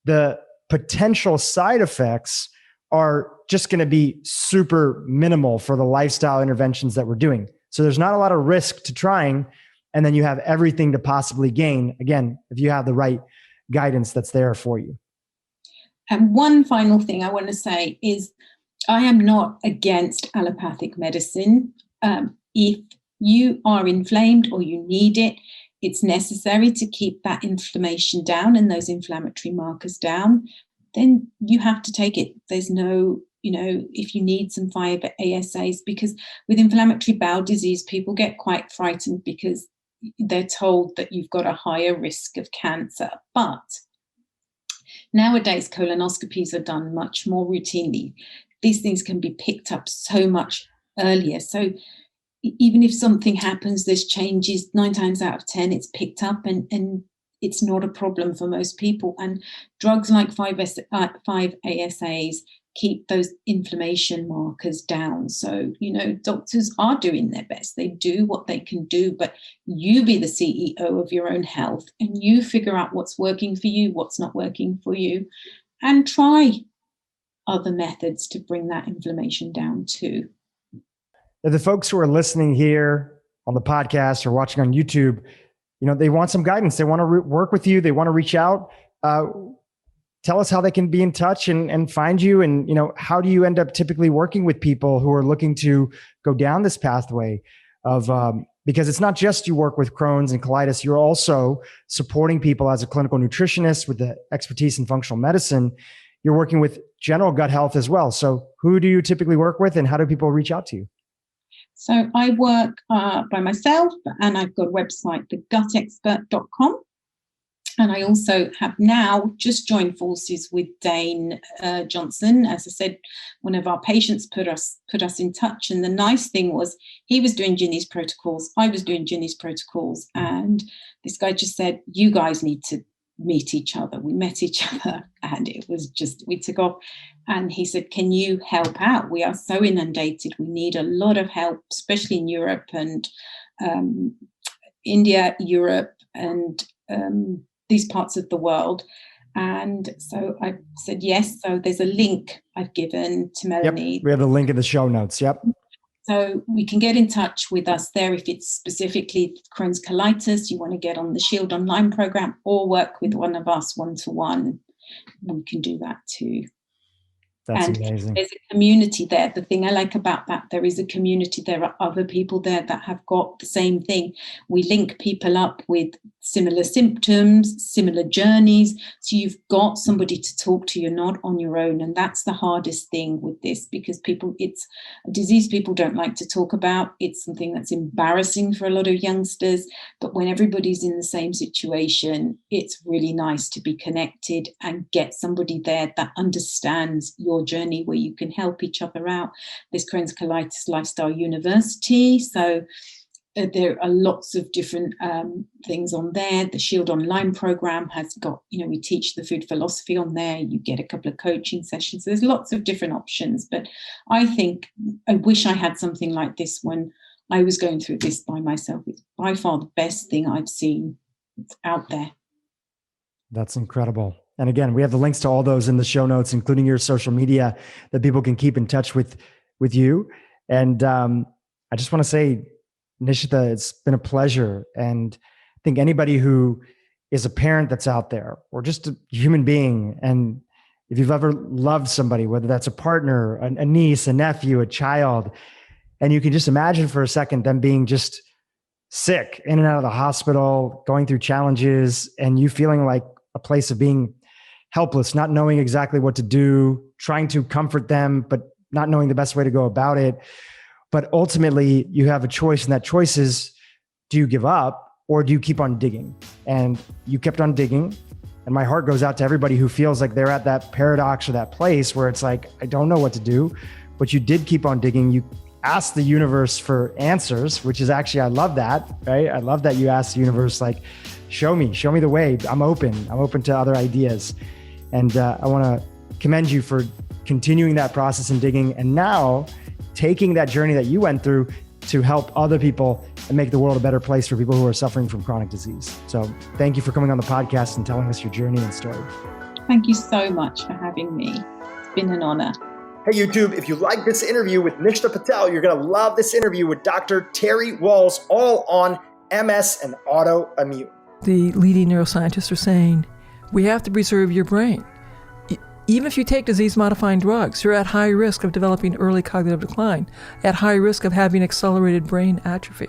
the potential side effects are just going to be super minimal for the lifestyle interventions that we're doing. So there's not a lot of risk to trying, and then you have everything to possibly gain, again, if you have the right guidance that's there for you. And one final thing I want to say is I am not against allopathic medicine. If you are inflamed or you need it, it's necessary to keep that inflammation down and those inflammatory markers down, then you have to take it. There's no, if you need some 5-ASAs, because with inflammatory bowel disease, people get quite frightened because they're told that you've got a higher risk of cancer. But nowadays, colonoscopies are done much more routinely. These things can be picked up so much earlier. So even if something happens, there's changes, 9 times out of 10, it's picked up and it's not a problem for most people. And drugs like 5-ASAs keep those inflammation markers down. So, doctors are doing their best. They do what they can do, but you be the CEO of your own health and you figure out what's working for you, what's not working for you, and try other methods to bring that inflammation down too. The folks who are listening here on the podcast or watching on YouTube, they want some guidance. They want to work with you. They want to reach out. Tell us how they can be in touch and find you. And, how do you end up typically working with people who are looking to go down this pathway of, because it's not just you work with Crohn's and colitis, you're also supporting people as a clinical nutritionist with the expertise in functional medicine. You're working with general gut health as well. So who do you typically work with and how do people reach out to you? So I work by myself, and I've got a website, thegutexpert.com. And I also have now just joined forces with Dane Johnson. As I said, one of our patients put us in touch. And the nice thing was he was doing Ginny's protocols. I was doing Ginny's protocols. And this guy just said, you guys need to meet each other. We met each other and it was just, we took off. And he said, can you help out? We are so inundated. We need a lot of help, especially in Europe and India, Europe, and these parts of the world. And so I said yes. So there's a link I've given to Melanie. Yep. We have the link in the show notes. Yep. So we can get in touch with us there if it's specifically Crohn's colitis, you want to get on the Shield Online program or work with one of us one-to-one. We can do that too. That's and amazing. There's a community there. The thing I like about that, there is a community. There are other people there that have got the same thing. We link people up with similar symptoms, similar journeys. So you've got somebody to talk to. You're not on your own. And that's the hardest thing with this, because it's a disease people don't like to talk about. It's something that's embarrassing for a lot of youngsters. But when everybody's in the same situation, it's really nice to be connected and get somebody there that understands your journey, where you can help each other out. There's Crohn's Colitis Lifestyle University. So there are lots of different things on there. The Shield Online program has got, we teach the food philosophy on there. You get a couple of coaching sessions. There's lots of different options. But I wish I had something like this when I was going through this by myself. It's by far the best thing I've seen out there. That's incredible. And again, we have the links to all those in the show notes, including your social media, that people can keep in touch with you. And I just want to say, Nishtha, it's been a pleasure. And I think anybody who is a parent that's out there, or just a human being, and if you've ever loved somebody, whether that's a partner, a niece, a nephew, a child, and you can just imagine for a second them being just sick, in and out of the hospital, going through challenges, and you feeling like a place of being helpless, not knowing exactly what to do, trying to comfort them, but not knowing the best way to go about it. But ultimately, you have a choice, and that choice is, do you give up or do you keep on digging? And you kept on digging. And my heart goes out to everybody who feels like they're at that paradox or that place where it's like, I don't know what to do, but you did keep on digging. You asked the universe for answers, which is actually, I love that, right? I love that you asked the universe, like, show me the way. I'm open to other ideas. And I want to commend you for continuing that process and digging. And now taking that journey that you went through to help other people and make the world a better place for people who are suffering from chronic disease. So thank you for coming on the podcast and telling us your journey and story. Thank you so much for having me. It's been an honor. Hey, YouTube, if you like this interview with Nishtha Patel, you're going to love this interview with Dr. Terry Walls, all on MS and autoimmune. The leading neuroscientists are saying, we have to preserve your brain. Even if you take disease-modifying drugs, you're at high risk of developing early cognitive decline, at high risk of having accelerated brain atrophy.